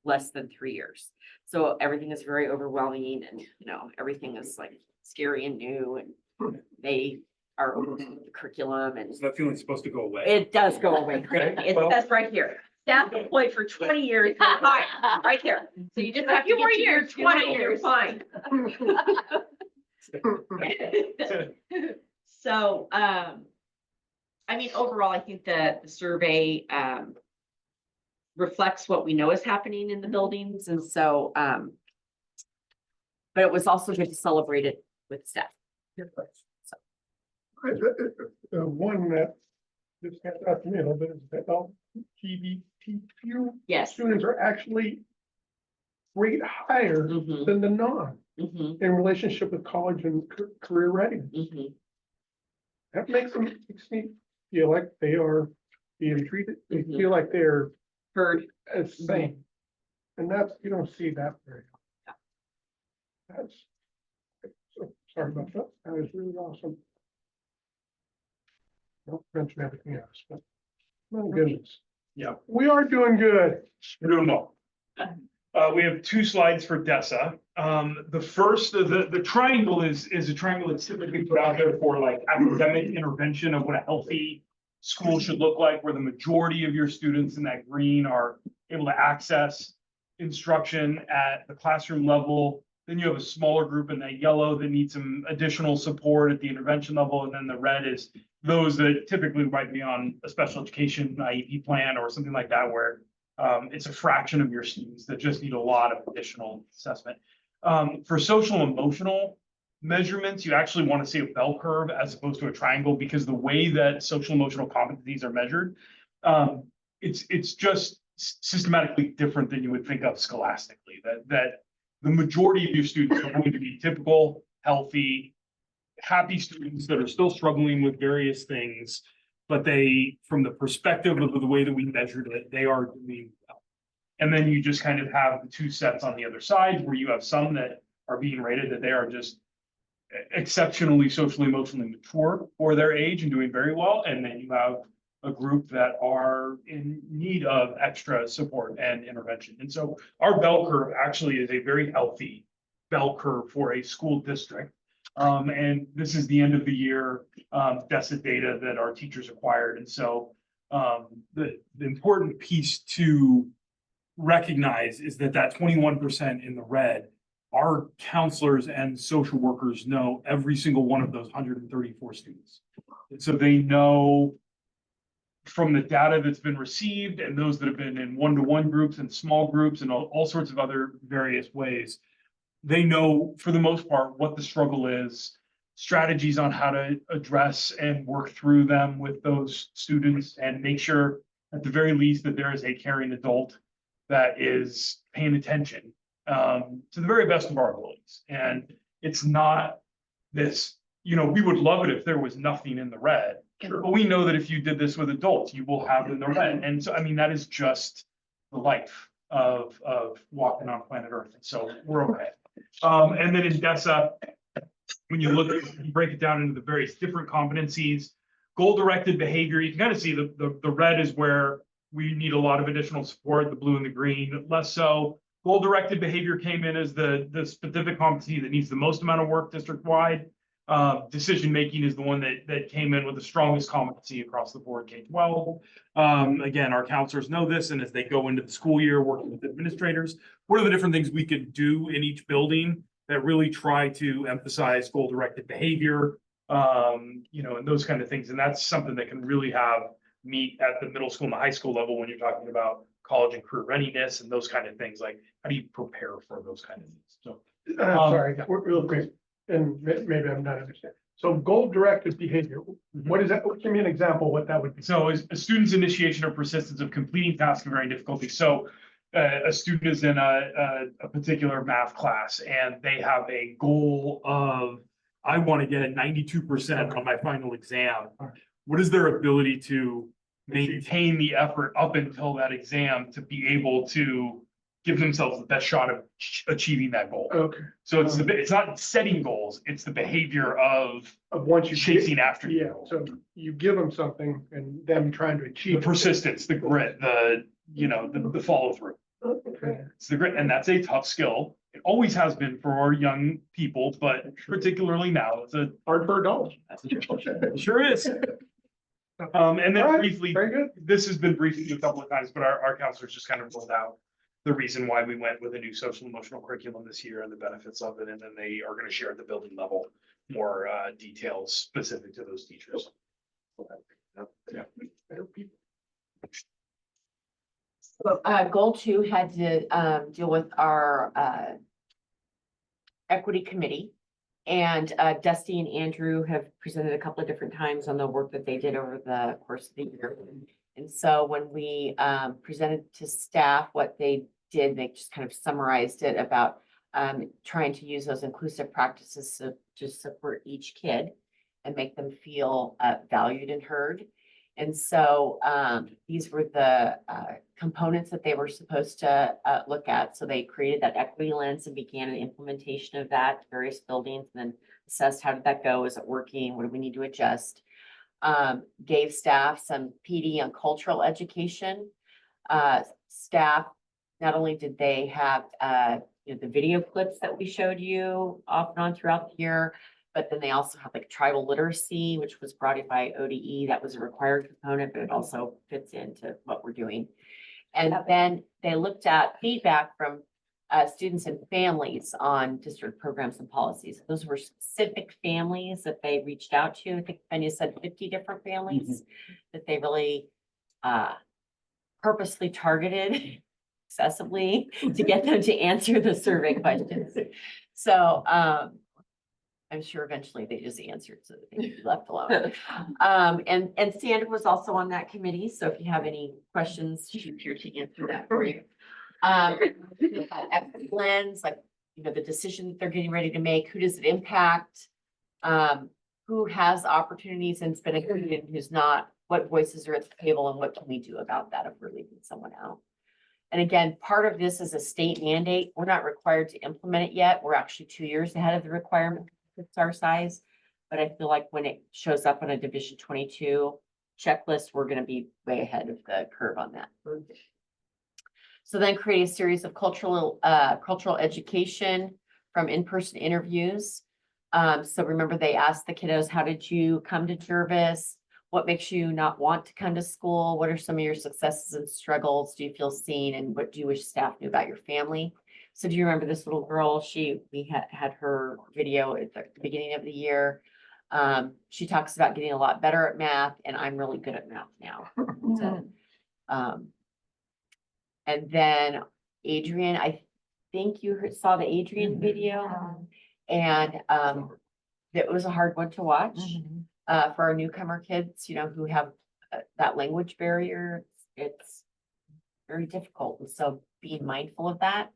less than 3 years. So everything is very overwhelming and, everything is like scary and new and they are over the curriculum and Is that feeling supposed to go away? it does go away. It Well- says right here, staff employed for 20 years, fine, right there. So you just If have to you get were to your here 20, 20 you're years. fine. So, I mean, overall, I think that the survey, reflects what we know is happening in the buildings, and so, but it was also good to celebrate it with staff. The one that just got out to me a little bit is that LGBTQ Yes. students are actually rate higher Mhm, than the non mhm, in relationship with college and career readiness. mhm. That makes me feel like they are being treated, they Mhm. feel like they're Heard. as same. And that's, you don't see that very often. That's, so sorry about that, that was really awesome. Don't mention everything else, but my goodness. Yeah. We are doing good. We're doing well. We have two slides for DESA. The first, the triangle is a triangle that's typically put out there for like academic intervention of what a healthy school should look like, where the majority of your students in that green are able to access instruction at the classroom level. Then you have a smaller group in that yellow that needs some additional support at the intervention level. And then the red is those that typically might be on a special education IEP plan or something like that, where it's a fraction of your students that just need a lot of additional assessment. For social emotional measurements, you actually want to see a bell curve as opposed to a triangle, because the way that social emotional competencies are measured, it's just systematically different than you would think of scholastically. That the majority of your students are going to be typical, healthy, happy students that are still struggling with various things, but they, from the perspective of the way that we measured it, they are doing well. And then you just kind of have the two sets on the other side, where you have some that are being rated that they are just exceptionally socially, emotionally mature for their age and doing very well. And then you have a group that are in need of extra support and intervention. And so our bell curve actually is a very healthy bell curve for a school district. And this is the end of the year DESA data that our teachers acquired. And so the important piece to recognize is that 21% in the red, our counselors and social workers know every single one of those 134 students. And so they know from the data that's been received and those that have been in one-to-one groups and small groups and all sorts of other various ways, they know for the most part what the struggle is, strategies on how to address and work through them with those students, and make sure at the very least that there is a caring adult that is paying attention to the very best of our abilities. And it's not this, we would love it if there was nothing in the red, but we know that if you did this with adults, you will have in the red. And so, I mean, that is just the life of walking on planet Earth. And so we're okay. And then in DESA, when you break it down into the various different competencies, goal-directed behavior, you can kind of see the red is where we need a lot of additional support, the blue and the green, less so. Goal-directed behavior came in as the specific competency that needs the most amount of work district-wide. Decision-making is the one that came in with the strongest competency across the board, K-12. Again, our counselors know this, and as they go into the school year working with administrators, what are the different things we could do in each building that really try to emphasize goal-directed behavior, and those kind of things. And that's something that can really have meat at the middle school and the high school level when you're talking about college and career readiness and those kind of things. Like, how do you prepare for those kind of things? So, Sorry, real quick, and maybe I'm not understanding. So goal-directed behavior, what is that? Give me an example of what that would be. So is a student's initiation or persistence of completing tasks of varying difficulty. So a student is in a particular math class and they have a goal of, I want to get a 92% on my final exam. What is their ability to maintain the effort up until that exam to be able to give themselves the best shot of achieving that goal? Okay, So it's not setting goals, it's the behavior of once you. chasing after. Yeah, so you give them something and them trying to The achieve. it. persistence, the grit, the follow through. Okay. It's the grit, and that's a tough skill. It always has been for our young people, but particularly now, it's Hard for adults. it sure is. And All then right, briefly, very good. this has been briefed a couple of times, but our counselors just kind of rolled out the reason why we went with a new social emotional curriculum this year and the benefits of it, and then they are gonna share at the building level more details specific to those teachers. Yeah. Better people. So, goal 2 had to, deal with our, equity committee. And, Dusty and Andrew have presented a couple of different times on the work that they did over the course of the year. And so when we, presented to staff what they did, they just kind of summarized it about, trying to use those inclusive practices to support each kid and make them feel, valued and heard. And so these were the components that they were supposed to look at. So they created that equity lens and began an implementation of that to various buildings, and then assessed how did that go? Is it working? What do we need to adjust? Gave staff some PD on cultural education. Staff, not only did they have the video clips that we showed you off and on throughout the year, but then they also have like tribal literacy, which was brought in by ODE. That was a required component, but it also fits into what we're doing. And then they looked at feedback from students and families on district programs and policies. Those were specific families that they reached out to. I think Benya said 50 different families that they really purposely targeted excessively to get them to answer the survey questions. So I'm sure eventually they just answered so that they could be left alone. And Sandra was also on that committee, so if you have any questions, she's here to answer that for you. Lens, like, the decision that they're getting ready to make, who does it impact? Who has opportunities and's been included, who's not, what voices are at the table, and what can we do about that if we're leaving someone out? And again, part of this is a state mandate. We're not required to implement it yet. We're actually 2 years ahead of the requirement. It's our size, but I feel like when it shows up on a Division 22 checklist, we're gonna be way ahead of the curve on that. So then create a series of cultural education from in-person interviews. So remember, they asked the kiddos, how did you come to Jervis? What makes you not want to come to school? What are some of your successes and struggles? Do you feel seen? And what do you wish staff knew about your family? So do you remember this little girl? We had her video at the beginning of the year. She talks about getting a lot better at math, and I'm really good at math now. So, and then Adrian, I think you saw the Adrian video, and it was a hard one to watch for our newcomer kids, who have that language barrier. It's very difficult, and so being mindful of that.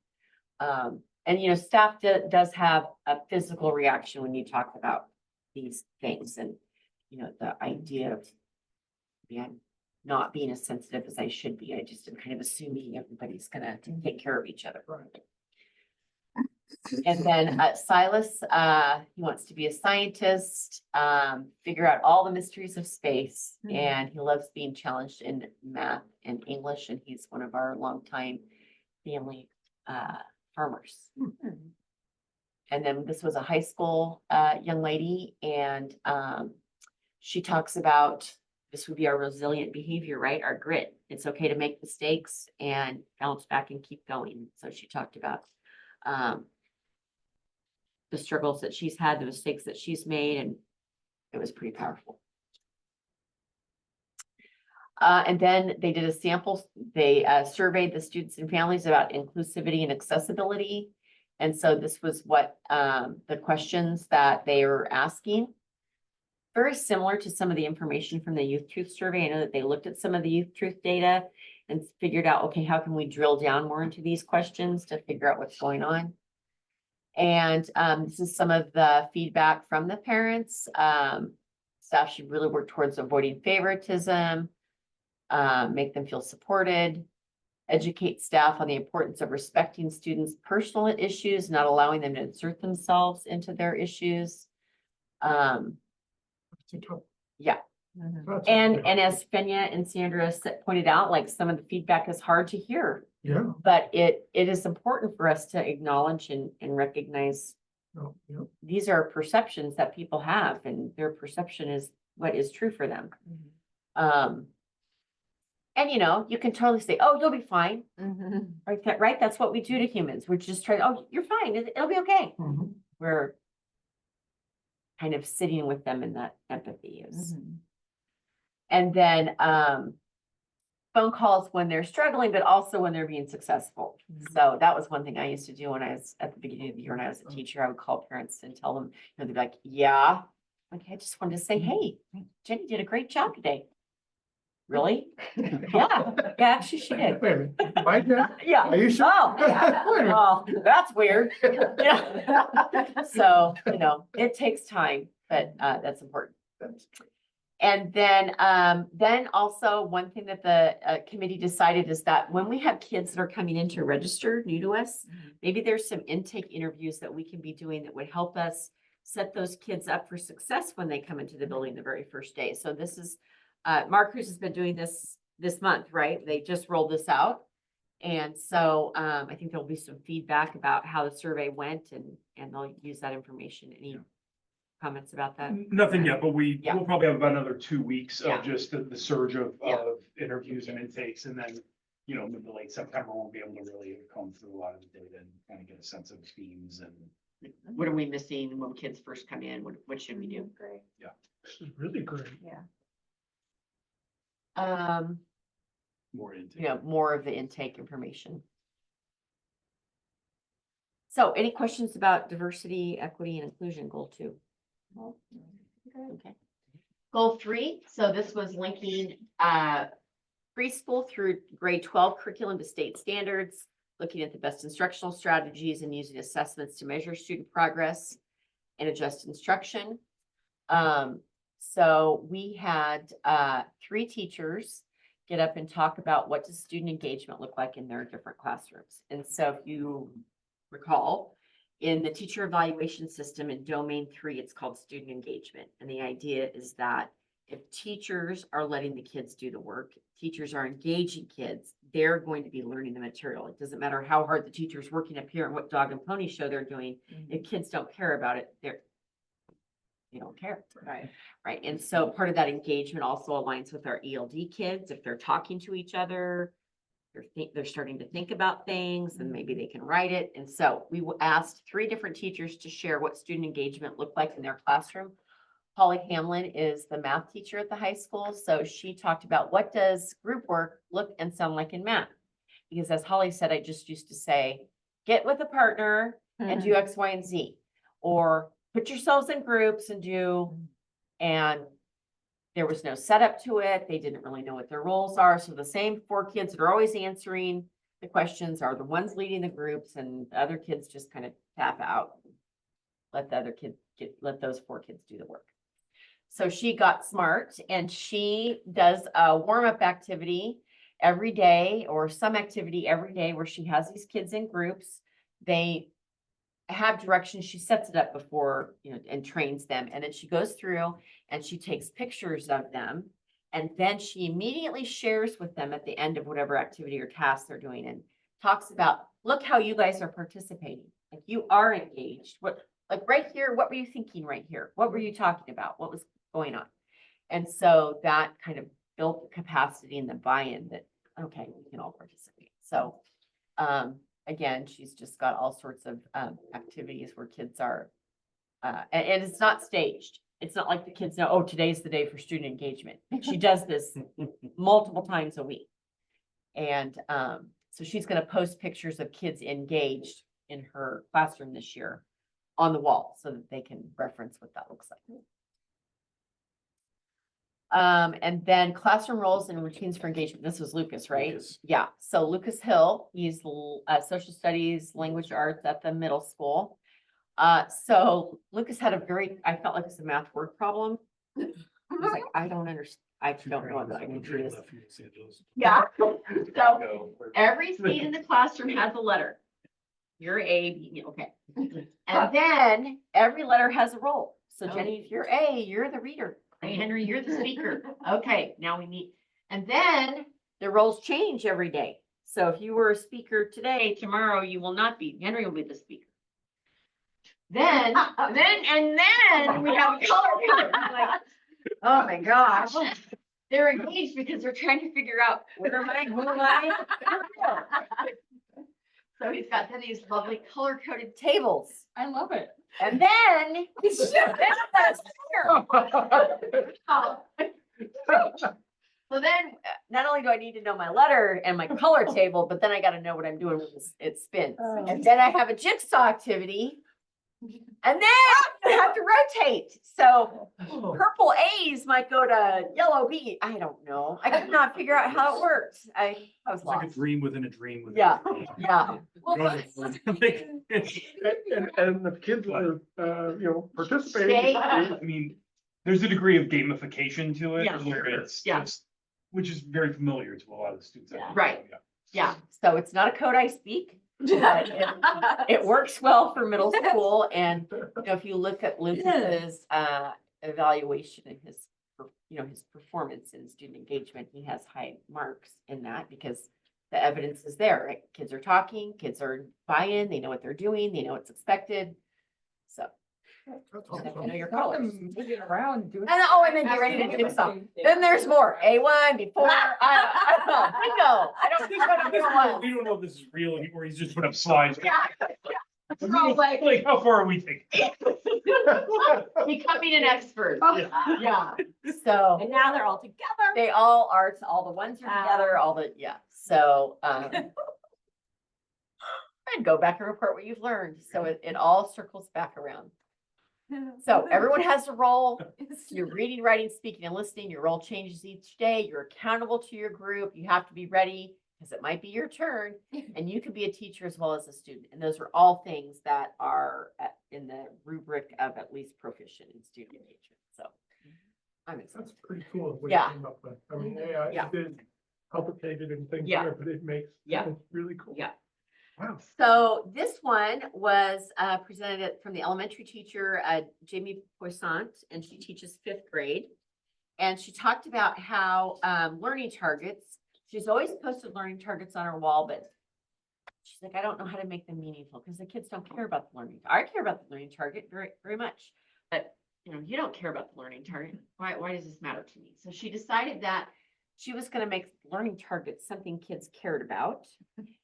And staff does have a physical reaction when you talk about these things, and the idea of not being as sensitive as I should be. I just am kind of assuming everybody's gonna take care of each other. And then Silas, he wants to be a scientist, figure out all the mysteries of space, and he loves being challenged in math and English, and he's one of our longtime family farmers. And then this was a high school young lady, and she talks about this would be our resilient behavior, right? Our grit. It's okay to make mistakes and bounce back and keep going. So she talked about the struggles that she's had, the mistakes that she's made, and it was pretty powerful. And then they did a sample, they surveyed the students and families about inclusivity and accessibility. And so this was what the questions that they were asking. Very similar to some of the information from the Youth Truth Survey. I know that they looked at some of the Youth Truth data, and figured out, okay, how can we drill down more into these questions to figure out what's going on? And this is some of the feedback from the parents. Staff should really work towards avoiding favoritism, make them feel supported, educate staff on the importance of respecting students' personal issues, not allowing them to insert themselves into their issues. Yeah. That's- And as Fenya and Sandra pointed out, like some of the feedback is hard to hear, Yeah, but it is important for us to acknowledge and recognize no, yeah. these are perceptions that people have, and their perception is what is true for them. And you know, you can totally say, oh, you'll be fine, right? That's what we do to humans. We're just trying, oh, you're fine, it'll be okay. Mhm. We're kind of sitting with them in that empathy is. And then, phone calls when they're struggling, but also when they're being successful. So that was one thing I used to do when I was at the beginning of the year, when I was a teacher. I would call parents and tell them, you know, they'd be like, yeah. Okay, I just wanted to say, hey, Jenny did a great job today. Really? Yeah, actually she did. Wait a minute, my dad? Yeah. Are you sure? Oh, Wait a minute. well, that's weird. Yeah. So, you know, it takes time, but that's important. And then also one thing that the committee decided is that when we have kids that are coming in to register new to us, maybe there's some intake interviews that we can be doing that would help us set those kids up for success when they come into the building the very first day. So this is, Mark Cruz has been doing this month, right? They just rolled this out. And so I think there'll be some feedback about how the survey went, and they'll use that information. Any comments about that? Nothing yet, but Yeah. we'll probably have about another 2 weeks Yeah. of just the surge of Yeah. interviews and intakes, and then, you know, mid to late September, we'll be able to really comb through a lot of the data and kind of get a sense of themes and. What are we missing when kids first come in? What should we do? Great. This is really great. More intake. You know, more of the intake information. So any questions about diversity, equity, and inclusion, goal 2? Okay. Goal 3, so this was linking, Preschool through grade 12 curriculum to state standards, looking at the best instructional strategies and using assessments to measure student progress and adjust instruction. So we had 3 teachers get up and talk about what does student engagement look like in their different classrooms. And so if you recall, in the teacher evaluation system in domain 3, it's called student engagement. And the idea is that if teachers are letting the kids do the work, teachers are engaging kids, they're going to be learning the material. It doesn't matter how hard the teacher's working up here and what dog and pony show they're doing. If kids don't care about it, they don't care. Right. And so part of that engagement also aligns with our ELD kids. If they're talking to each other, they're starting to think about things, and maybe they can write it. And so we asked 3 different teachers to share what student engagement looked like in their classroom. Holly Hamlin is the math teacher at the high school. So she talked about what does group work look and sound like in math? Because as Holly said, I just used to say, get with a partner and do X, Y, and Z, or put yourselves in groups and do, and there was no setup to it. They didn't really know what their roles are. So the same 4 kids that are always answering the questions are the ones leading the groups, and the other kids just kind of tap out. Let the other kid let those 4 kids do the work. So she got smart, and she does a warm-up activity every day, or some activity every day, where she has these kids in groups. They have directions. She sets it up before, you know, and trains them. And then she goes through and she takes pictures of them. And then she immediately shares with them at the end of whatever activity or task they're doing, and talks about, look how you guys are participating. Like, you are engaged. What, like right here, what were you thinking right here? What were you talking about? What was going on? And so that kind of built the capacity and the buy-in that, okay, we can all participate. So, again, she's just got all sorts of activities where kids are, and it's not staged. It's not like the kids know, oh, today's the day for student engagement. She does this multiple times a week. And so she's going to post pictures of kids engaged in her classroom this year on the wall so that they can reference what that looks like. And then classroom roles and routines for engagement. This was Lucas, right? Lucas. Yeah, so Lucas Hill, he's social studies, language arts at the middle school. So Lucas had I felt like it's a math word problem. He was like, I don't understand, I don't know that I can do this. Yeah, so every seat in the classroom has a letter. You're A, B, okay. And then every letter has a role. So Jenny, if you're A, you're the reader. Hey, Henry, you're the speaker. Okay, now we need, and then the roles change every day. So if you were a speaker today, tomorrow you will not be. Henry will be the speaker. Then we have a color code. Like, oh my gosh. They're engaged because they're trying to figure out where am I, who am I? So he's got these lovely color coded tables. I love it. And then so then not only do I need to know my letter and my color table, but then I got to know what I'm doing when it spins. And then I have a jigsaw activity. And then I have to rotate. So purple A's might go to yellow B. I don't know. I could not figure out how it works. I was It's like a lost. dream within a dream. within Yeah, a dream. yeah. And the kids are, participating. I mean, there's a degree of gamification to it. Yeah. Where it's Yeah. just, which is very familiar to a lot of the students. I Yeah. think. Right. Yeah, so it's not a code I speak. But it works well for middle school, and if you look at Lucas's evaluation and his, his performance in student engagement, he has high marks in that because the evidence is there, right? Kids are talking, kids are buy-in, they know what they're doing, they know what's expected. So. I know your colors. Moving around, doing. And then get ready to do something. Then there's more. A1 before, I don't know. Bingo. I don't think what I'm doing. We don't know if this is real anymore. He's just put up slides. Yeah. Like, how far are we taking? Becoming an expert. Yeah. Yeah. So And now they're all together. they all are, all the ones are together, all the, yeah. So, and go back and report what you've learned. So it all circles back around. So everyone has a role. You're reading, writing, speaking, and listening. Your role changes each day. You're accountable to your group. You have to be ready because it might be your turn, and you can be a teacher as well as a student. And those are all things that are in the rubric of at least proficient in student engagement. So I'm excited. That's pretty cool. what Yeah. you came up with. I mean, yeah, Yeah. it is complicated and things Yeah. there, but it makes. Yeah. It's really cool. Yeah. Wow. So this one was presented from the elementary teacher, Jamie Poissant, and she teaches 5th grade. And she talked about how learning targets, she's always posted learning targets on her wall, but she's like, I don't know how to make them meaningful because the kids don't care about the learning. I care about the learning target very, very much. But you don't care about the learning target. Why does this matter to me? So she decided that she was going to make learning targets something kids cared about.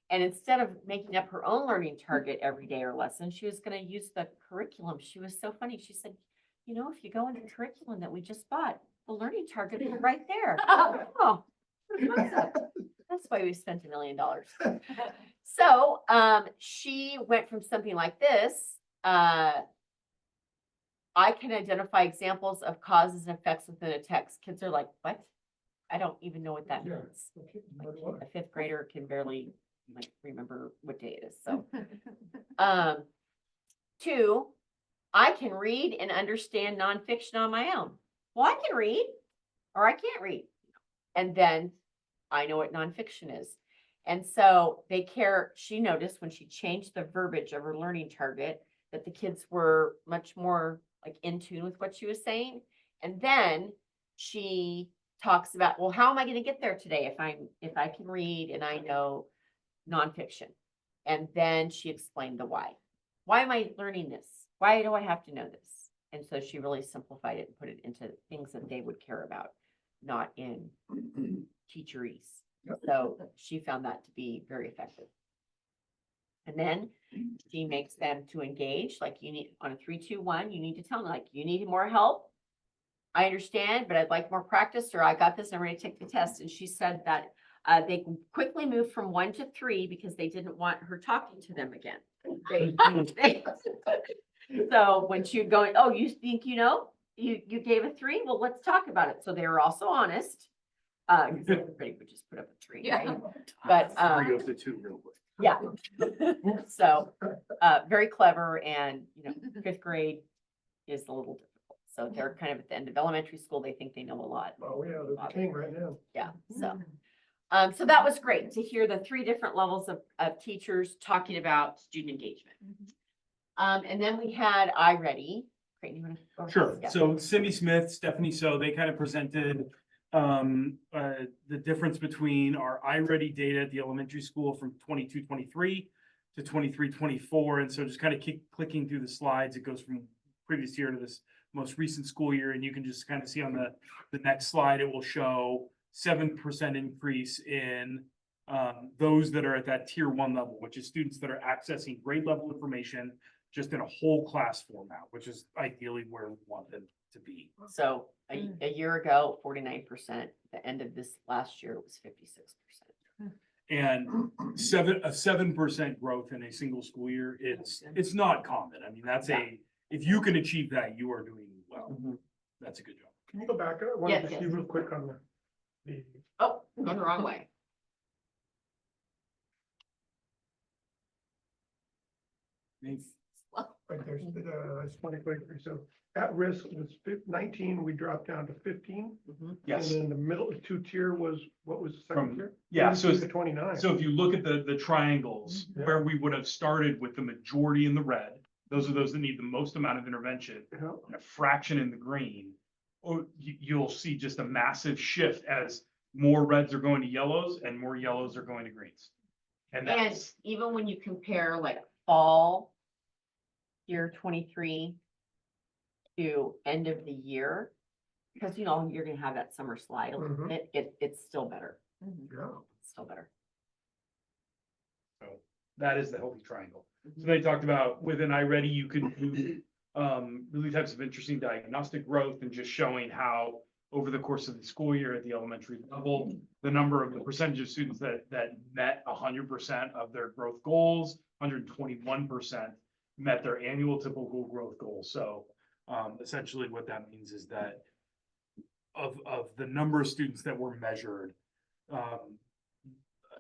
And instead of making up her own learning target every day or lesson, she was going to use the curriculum. She was so funny. She said, if you go into the curriculum that we just bought, the learning target is right there. Oh, that's why we spent $1 million. So she went from something like this. I can identify examples of causes and effects within a text. Kids are like, what? I don't even know what that Yeah. means. Okay. Like, a 5th grader can barely remember what day it is. So, 2, I can read and understand nonfiction on my own. Well, I can read or I can't read. And then I know what nonfiction is. And so she noticed when she changed the verbiage of her learning target that the kids were much more like in tune with what she was saying. And then she talks about, well, how am I going to get there today if I can read and I know nonfiction? And then she explained the why. Why am I learning this? Why do I have to know this? And so she really simplified it and put it into things that they would care about, not in teacherese. So she found that to be very effective. And then she makes them to engage, like you need on a 3, 2, 1, you need to tell them like, you need more help. I understand, but I'd like more practice, or I got this, I'm ready to take the test. And she said that they quickly moved from 1 to 3 because they didn't want her talking to them again. So when she would go, oh, you think you know? you gave a 3, well, let's talk about it. So they were also honest. 'Cause everybody would just put up a 3, Yeah. right? But, Three goes to two real quick. yeah. So, very clever and, you know, 5th grade is a little difficult. So they're kind of at the end of elementary school. They think they know a lot. Oh, yeah, they're the king right now. Yeah, so that was great to hear the 3 different levels of teachers talking about student engagement. And then we had iReady. Creighton, you wanna go ahead? Sure. Yeah. So Cindy Smith, Stephanie So, they kind of presented the difference between our iReady data at the elementary school from 22-23 to 23-24. And so just kind of clicking through the slides, it goes from previous year to this most recent school year. And you can just kind of see on the next slide, it will show 7% increase in those that are at that tier 1 level, which is students that are accessing grade level information just in a whole class format, which is ideally where we want them to be. So a year ago, 49%, the end of this last year it was 56%. And 7% growth in a single school year, it's not common. I mean, if you can achieve that, you are doing well. That's a good job. Can you go back? I wanted Yes, to see yes. real quick on the, Oh, going the wrong way. right there's, it's 2023, so at risk was 19, we dropped down to 15. Yes. And then the middle, 2-tier was, what was the From- second tier? yeah, so 32 to 29. So if you look at the triangles, Yeah. where we would have started with the majority in the red, those are those that need the most amount of intervention, Yeah. and a fraction in the green, or you'll see just a massive shift as more reds are going to yellows and more yellows are going to greens. And And that's, even when you compare like fall year 23 to end of the year, because you know, you're gonna have that summer slide a little Mhm. bit, it's still better. Yeah. It's still better. so that is the healthy triangle. So they talked about within iReady, you could do really types of interesting diagnostic growth and just showing how over the course of the school year at the elementary level, the number of the percentage of students that met 100% of their growth goals, 121% met their annual typical growth goals. So essentially what that means is that of the number of students that were measured,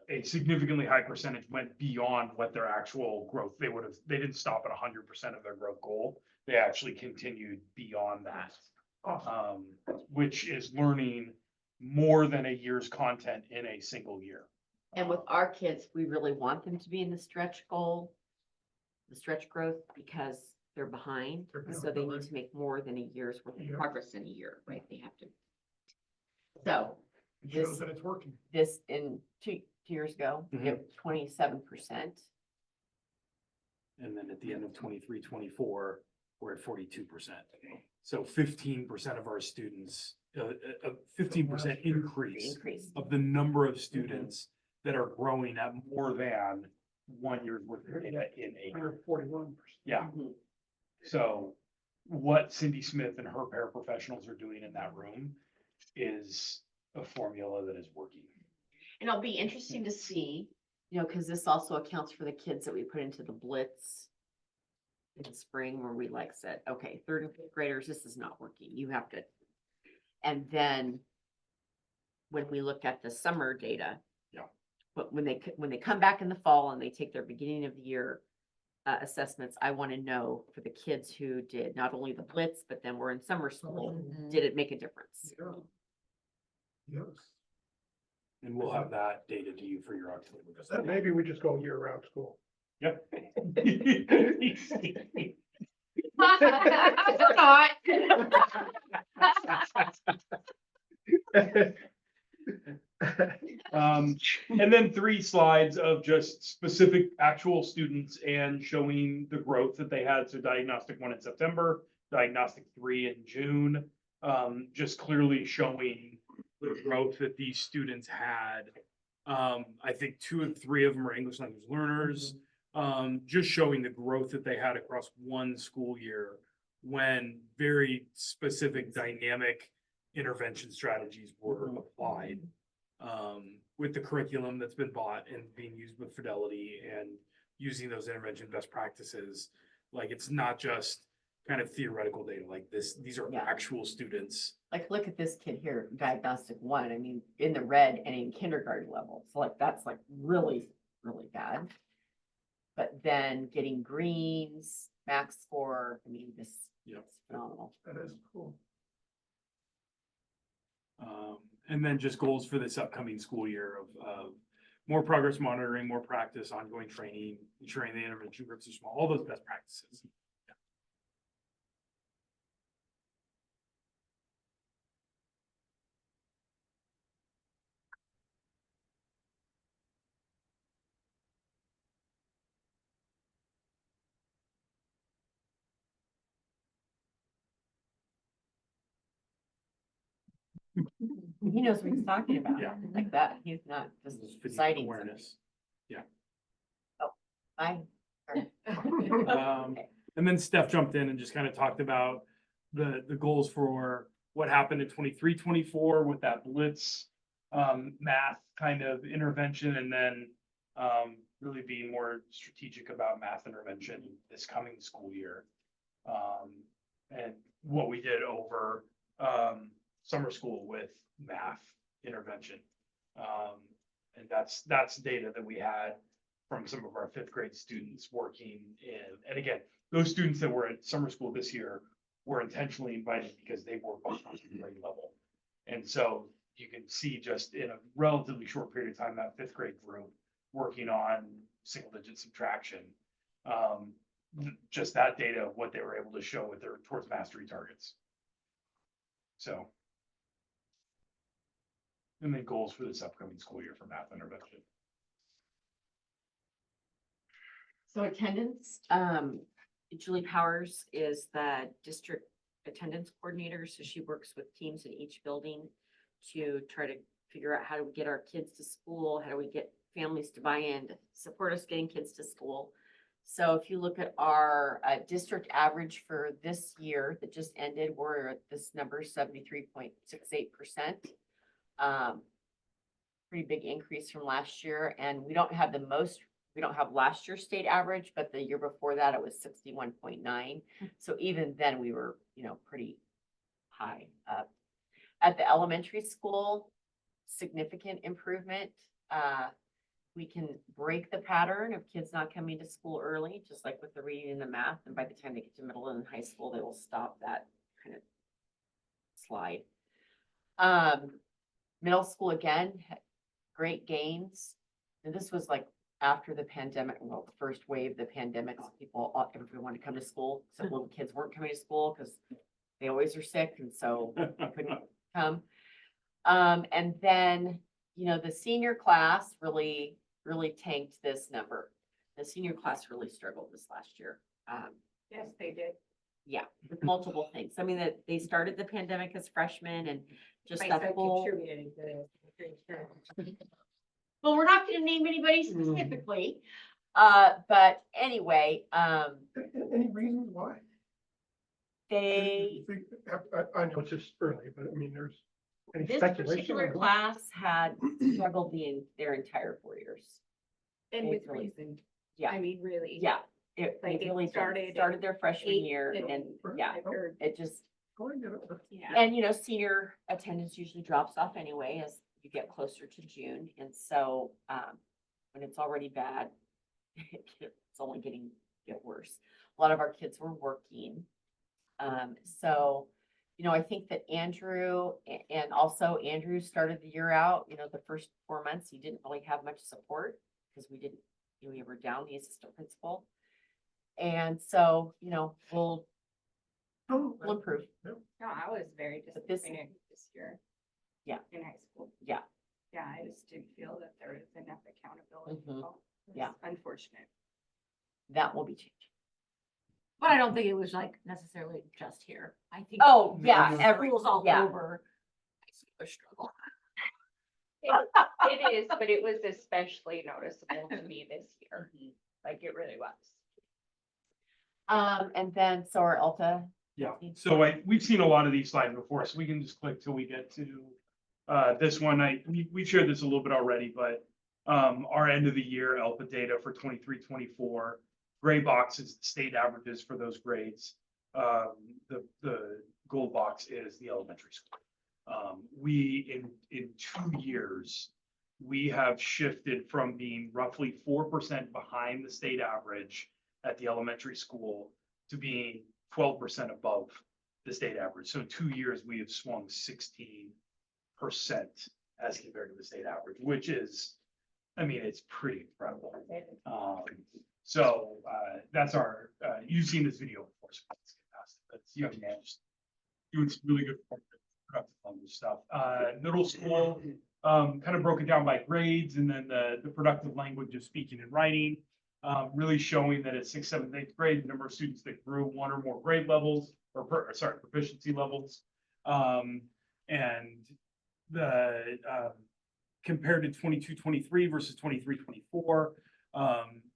a significantly high percentage went beyond what their actual growth, they didn't stop at 100% of their growth goal. They actually continued beyond that, which is learning more than a year's content in a single year. And with our kids, we really want them to be in the stretch goal, the stretch growth, because they're behind. They're So they need behind. to make more than a year's worth of Yeah. progress in a year, right? They have to. So It shows this, that it's working. this in 2 years ago, Mhm. it was 27%. And then at the end of 23-24, we're at 42%. So 15% of our students, a 15% increase Increase. of the number of students that are growing at more than 1 year's worth of data in a year. 41%. Yeah. Mhm. So what Cindy Smith and her paraprofessionals are doing in that room is a formula that is working. And it'll be interesting to see, you know, because this also accounts for the kids that we put into the Blitz in the spring where we like said, okay, 3rd and 5th graders, this is not working. You have to. And then when we look at the summer data. Yeah. But when they come back in the fall and they take their beginning of the year assessments, I want to know for the kids who did not only the Blitz, but then were in summer school, did it make a difference? Yeah. Yes. And we'll have that data to you for your October. That maybe we just go year-round school. Yep. And then 3 slides of just specific actual students and showing the growth that they had. So diagnostic 1 in September, diagnostic 3 in June. Just clearly showing the growth that these students had. I think 2 and 3 of them are English language learners. Just showing the growth that they had across 1 school year when very specific dynamic intervention strategies were applied. With the curriculum that's been bought and being used with Fidelity and using those intervention best practices. Like, it's not just kind of theoretical data like this. These are Yeah. actual students. Like, look at this kid here, diagnostic 1, I mean, in the red and in kindergarten level, so like, that's like really, really bad. But then getting greens, max score, I mean, this Yep. is phenomenal. That is cool. And then just goals for this upcoming school year of more progress monitoring, more practice, ongoing training, ensuring the intervention groups are small, all those best practices. He knows what he's talking about, Yeah. like that, he's not just Just fatigue citing awareness. something. And then Steph jumped in and just kind of talked about the goals for what happened in 23-24 with that blitz math kind of intervention, and then really being more strategic about math intervention this coming school year. And what we did over summer school with math intervention. And that's data that we had from some of our 5th grade students working in, and again, those students that were at summer school this year were intentionally invited because they were both on the grade level. And so you can see just in a relatively short period of time, that 5th grade group working on single digit subtraction. Just that data of what they were able to show with their towards mastery targets. So. And then goals for this upcoming school year for math intervention. So attendance, Julie Powers is the district attendance coordinator, so she works with teams in each building to try to figure out how do we get our kids to school, how do we get families to buy in, to support us getting kids to school. So if you look at our district average for this year that just ended, we're at this number 73.68%. Pretty big increase from last year, and we don't have last year's state average, but the year before that, it was 61.9. So even then, we were, pretty high up. At the elementary school, significant improvement. We can break the pattern of kids not coming to school early, just like with the reading and the math, and by the time they get to middle and high school, they will stop that kind of slide. Middle school, again, had great gains. And this was like after the pandemic, well, the first wave of the pandemic, everyone wanted to come to school, so little kids weren't coming to school because they always are sick, and so they couldn't come. And then, the senior class really tanked this number. The senior class really struggled this last year. Yes, they did. Yeah, with multiple things. I mean, that they started the pandemic as freshmen and just My that son whole. contributed to it. well, we're not gonna name anybody specifically. But anyway, Any reasons why? they, I know it's just early, but I mean, there's any this speculation? particular on why? class had struggled their entire 4 years. And They with really- reason. Yeah. I mean, really. Yeah, it Like, they it really did. started Started their freshman 8 year and- and yeah, I've heard. it just, Oh, I get it. Yeah. and senior attendance usually drops off anyway as you get closer to June. And so, when it's already bad, it's only get worse. A lot of our kids were working. So, I think that Andrew and also Andrew started the year out, the first 4 months, he didn't really have much support because we were down the assistant principal. And so, we'll improve. No, I was very But this- disappointed this year. Yeah. In high school. Yeah. Yeah, I just didn't feel that there was enough accountability. Mhm. involved. It Yeah. was Unfortunate. That will be changed. But I don't think it was like necessarily just here. I think. Oh, yeah, every, Schools all yeah. over. A struggle. It is, but it was especially noticeable to me this year. Like, it really was. And then, so our Alta, Yeah, so we've seen a lot of these slides before, so we can just click till we get to this one. We shared this a little bit already, but our end of the year ELPA data for 23-24, gray box is the state averages for those grades. the gold box is the elementary school. We, in 2 years, we have shifted from being roughly 4% behind the state average at the elementary school to being 12% above the state average. So in 2 years, we have swung 16% as compared to the state average, which is, I mean, it's pretty incredible. That's our, you've seen this video before, so it's fantastic. That's young man just doing some really good productive language stuff. Middle school, kind of broken down by grades, and then the productive language of speaking and writing. Really showing that at 6th, 7th, 8th grade, the number of students that grew 1 or more grade levels, proficiency levels. And the compared to 22-23 versus 23-24,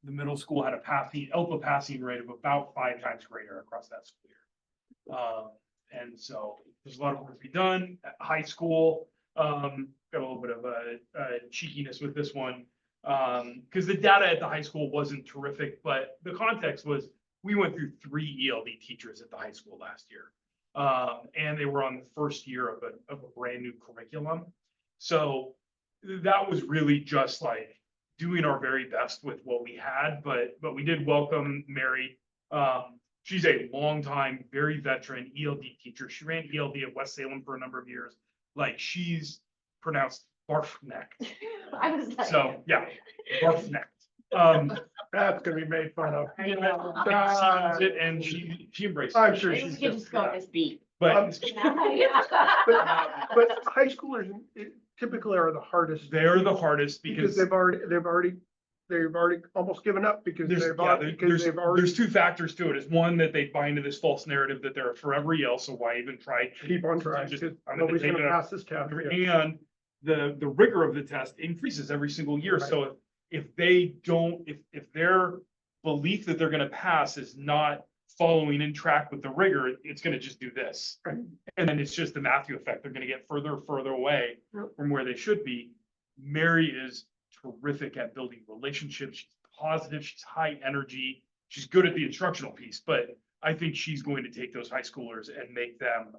the middle school had a ELPA passing rate of about 5 times greater across that school year. And so there's a lot of work to be done at high school. Got a little bit of a cheekiness with this one, because the data at the high school wasn't terrific, but the context was we went through 3 ELD teachers at the high school last year. And they were on the first year of a brand new curriculum. So that was really just like doing our very best with what we had, but we did welcome Mary. She's a longtime, very veteran ELD teacher. She ran ELD at West Salem for a number of years. Like, she's pronounced Barfneck. I was like. So, yeah, Barfneck. That's gonna be made fun of. And she embraced it. I'm sure Maybe we she's could just, just go with this beat. But but high schoolers typically are the hardest. they're the hardest Because because they've already almost given up because there's, they've yeah, already, because they've already there's 2 factors to it. Is one, that they buy into this false narrative that they're a forever EL, so why even try? keep on trying, Just- because I'm gonna nobody's take gonna it up. pass this test. Yeah. And the rigor of the test increases every single year. Right. So if they don't, if their belief that they're gonna pass is not following in track with the rigor, it's gonna just do this. Right. And then it's just the Matthew effect. They're gonna get further and further away Yep. from where they should be. Mary is terrific at building relationships. She's positive, she's high energy, she's good at the instructional piece, but I think she's going to take those high schoolers and make them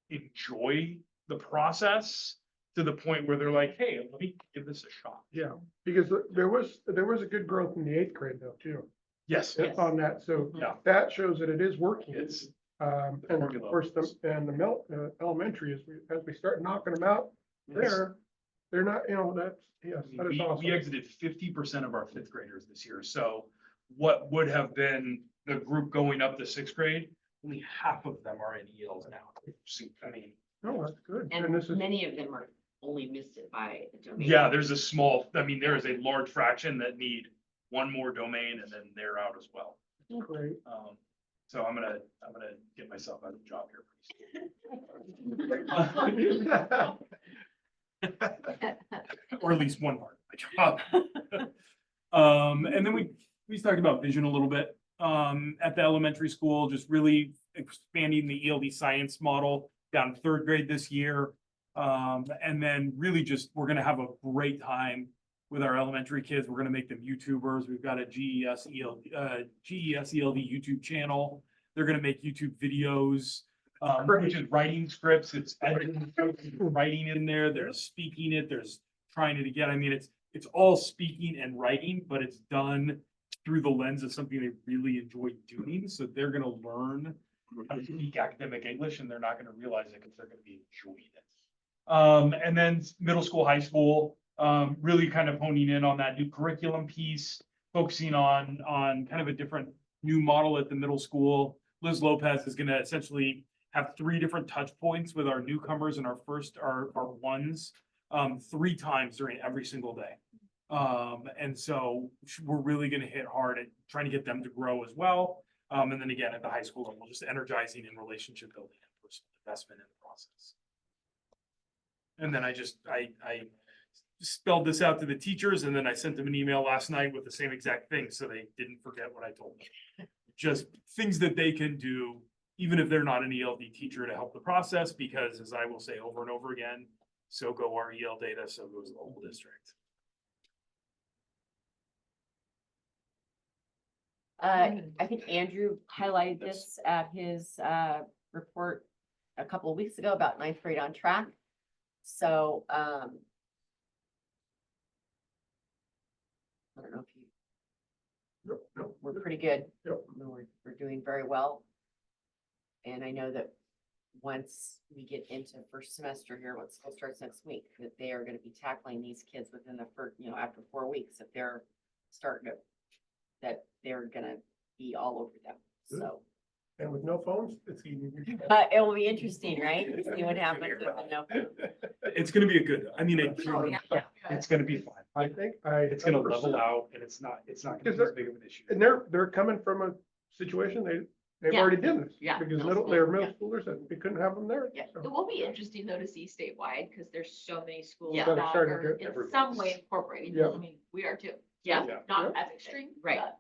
enjoy the process to the point where they're like, hey, let me give this a shot. Yeah, because there was a good growth in the 8th grade though, too. Yes, On that, so yeah, that shows that it is working. it's, And of formula. course, elementary, as we start knocking them out, they're not, yes, that is we awesome. exited 50% of our 5th graders this year, so what would have been the group going up to 6th grade, only half of them are in ELs now. So, I mean, No, that's good. And And this is, many of them are only missed it by a domain. yeah, there's a small, I mean, there is a large fraction that need one more domain and then they're out as well. great. So I'm gonna get myself out of the job here. Or at least one part of my job. And then we talked about vision a little bit, at the elementary school, just really expanding the ELD science model down to 3rd grade this year. And then really just, we're gonna have a great time with our elementary kids. We're gonna make them YouTubers. We've got a GES ELD YouTube channel. They're gonna make YouTube videos, which is writing scripts. It's editing, writing in there. There's speaking it. There's trying it again. I mean, it's all speaking and writing, but it's done through the lens of something they really enjoy doing. So they're gonna learn how to speak academic English, and they're not gonna realize it because they're gonna be enjoying it. And then middle school, high school, really kind of honing in on that new curriculum piece, focusing on kind of a different new model at the middle school. Liz Lopez is gonna essentially have 3 different touch points with our newcomers and our ones, 3 times during every single day. And so we're really gonna hit hard at trying to get them to grow as well. And then again, at the high school level, just energizing and relationship building and personal investment in the process. And then I spelled this out to the teachers, and then I sent them an email last night with the same exact thing, so they didn't forget what I told them. Just things that they can do, even if they're not an ELD teacher, to help the process, because as I will say over and over again, so go our EL data, so goes the whole district. I think Andrew highlighted this at his, report a couple of weeks ago about ninth grade on track. So, I don't know if you, No, no, we're pretty good. Yep. We're doing very well. And I know that once we get into first semester here, once school starts next week, that they are gonna be tackling these kids within the first, after 4 weeks, if they're starting to, that they're gonna be all over them, so. and with no phones, it's even. It will be interesting, right? See what happens with the no. It's gonna be a good, I mean, Oh, yeah. it's gonna be fine. I think I. It's gonna level out and it's not gonna be as big of an issue. And they're coming from a situation, they've Yeah. already done this. Yeah, Because middle they're school, middle schoolers and we couldn't have them there. Yeah, so. It will be interesting though to see statewide, because there's so many schools Yeah. that That are starting to are get in some way incorporating. Yeah. I mean, we are too. Yeah. Yeah. Not Yeah. as extreme. Right. but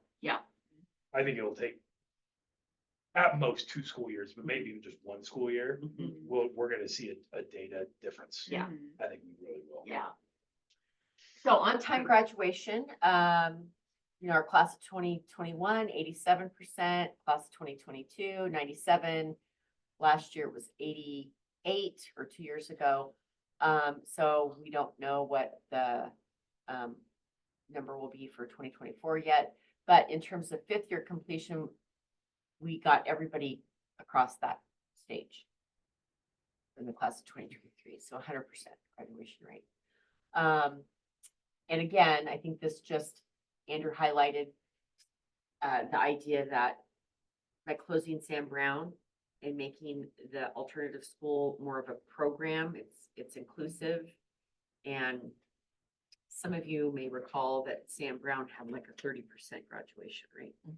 I think it'll take at most 2 school years, but maybe even just 1 school year. We're gonna see a data difference. Yeah. I think we really will. Yeah. So on-time graduation, our class of 2021, 87%, class of 2022, 97. Last year it was 88, or 2 years ago. So we don't know what the, number will be for 2024 yet. But in terms of 5th-year completion, we got everybody across that stage in the class of 2023, so 100% graduation rate. And again, I think this just, Andrew highlighted the idea that by closing Sam Brown and making the alternative school more of a program, it's inclusive. And some of you may recall that Sam Brown had like a 30% graduation rate. I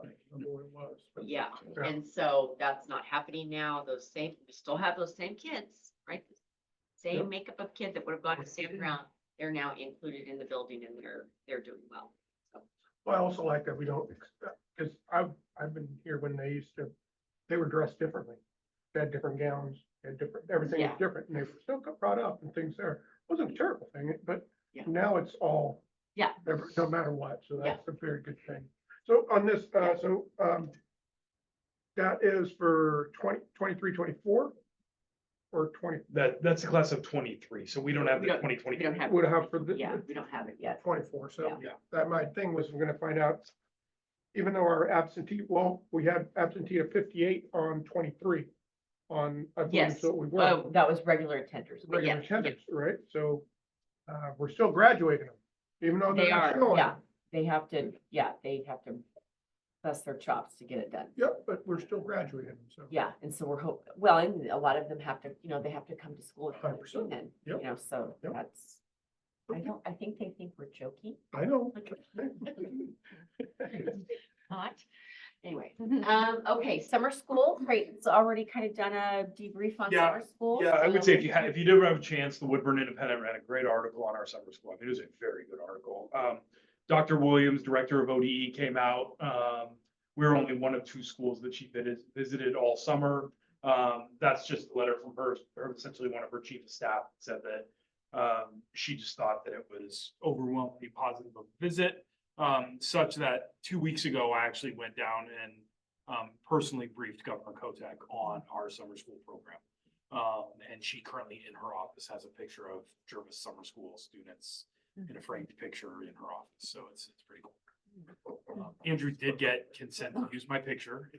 don't remember what it was, but- Yeah, Yeah. and so that's not happening now. We still have those same kids, right? Yep. Same makeup of kids that would have gone to Sam Brown, they're now included in the building and they're doing well. Well, I also like that we don't expect, because I've been here when they were dressed differently. They had different gowns, they had different, everything was Yeah. different, and they still got brought up and things there. Wasn't a terrible thing, but Yeah. now it's all. Yeah. No matter what, so Yeah. that's a very good thing. So on this, that is for 23, 24? Or 20, That's the class of 23, so we don't have We the don't- 2020. We don't have. would have for the. Yeah, we don't have it yet. 24, so Yeah. that my thing was, we're gonna find out, even though our absentee, well, we had absentee of 58 on 23 on, I believe, Yes. so we were Oh, that was regular attenders. but regular yeah, attendance, right? So, we're still graduating them, even though they're They not are, showing. Yeah, they have to bust their chops to get it done. Yep, but we're still graduating them, so. Yeah, and so we're well, and a lot of them have to, they have to come to school. 100%. Then, Yep. So Yep. that's, I think they think we're joking. I know. Not. Anyway, okay, summer school, great. It's already kind of done a debrief on Yeah, summer school. Yeah, I would say so- if you did have a chance, the Woodburn Independent ran a great article on our summer school. I mean, it was a very good article. Dr. Williams, director of ODE, came out. We're only one of 2 schools that she visited all summer. That's just a letter from her, essentially one of her chief of staff said that she just thought that it was overwhelmingly positive of the visit. Such that 2 weeks ago, I actually went down and personally briefed Governor Kotek on our summer school program. And she currently in her office has a picture of Jervis Summer School students in a framed picture in her office, so it's pretty cool. Andrew did get consent to use my picture.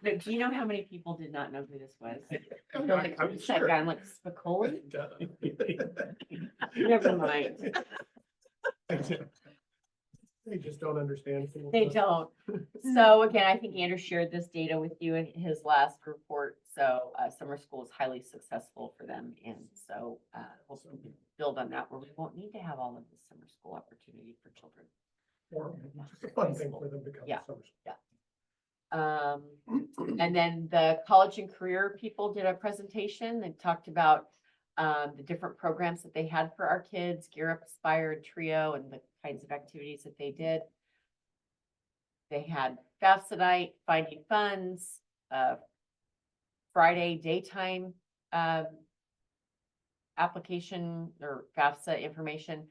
But do you know how many people did not know who this was? I'm That sure. guy, I'm like, Spicoli? Never mind. They just don't understand. They don't. So again, I think Andrew shared this data with you in his last report. So summer school is highly successful for them. And so hopefully we can build on that where we won't need to have all of this summer school opportunity for children. Or It's a fun thing for them to come to Yeah. summer school. And then the college and career people did a presentation and talked about the different programs that they had for our kids, Gear Up, Aspire, and Trio, and the kinds of activities that they did. They had FAFSA night, finding funds, Friday daytime application or FAFSA information,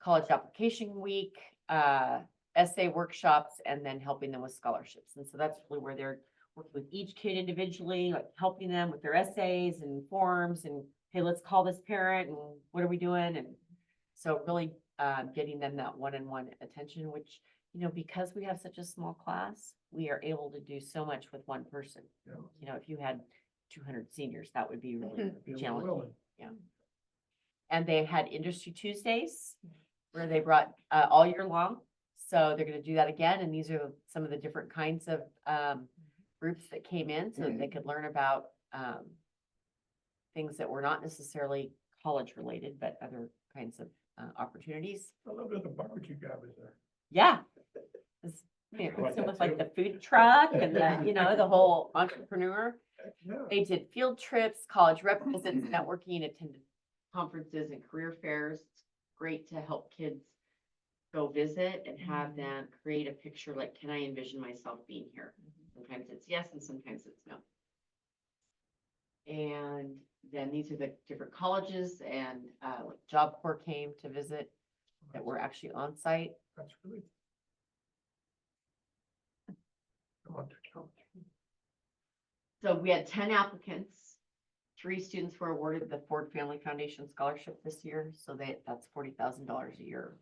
college application week, essay workshops and then helping them with scholarships. And so that's really where they're working with each kid individually, like helping them with their essays and forms and, hey, let's call this parent and what are we doing? And so really getting them that one-on-one attention, which, you know, because we have such a small class, we are able to do so much with one person. Yeah. You know, if you had 200 seniors, that would be really Yeah, challenging. really. And they had Industry Tuesdays where they brought all year long. So they're gonna do that again, and these are some of the different kinds of groups that came in so that they could learn about things that were not necessarily college related, but other kinds of opportunities. I love that the barbecue guy was there. Yeah. It's, you know, it's almost like the food truck and the, you know, the whole entrepreneur. Yeah. They did field trips, college represents, networking, attended Conferences and career fairs. It's great to help kids go visit and have them create a picture, like, can I envision myself being here? Sometimes it's yes, and sometimes it's no. And then these are the different colleges and, Job Corps came to visit that were actually on site. That's really. I want to count. so we had 10 applicants. 3 students were awarded the Ford Family Foundation Scholarship this year, so that's $40,000 a year,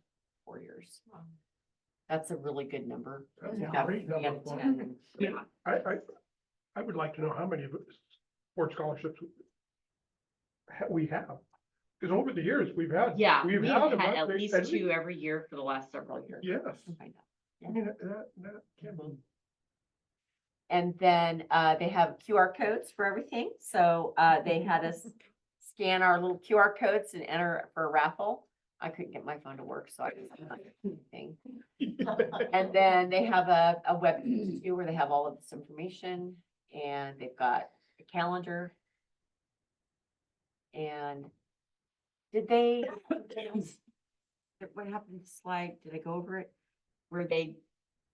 4 years. That's a really good number. That's to a have great 3 out of number. 10. Yeah. I would like to know how many of sports scholarships we have. Because over the years, we've had. Yeah, We've we've had had about at three- least 2 every year for the last several years. Yes, Find out. I mean, that can be. And then they have QR codes for everything. So they had us scan our little QR codes and enter for a raffle. I couldn't get my phone to work, so I didn't have anything. And then they have a web page too, where they have all of this information, and they've got a calendar. And did they, what happened to the slide? Did I go over it? Where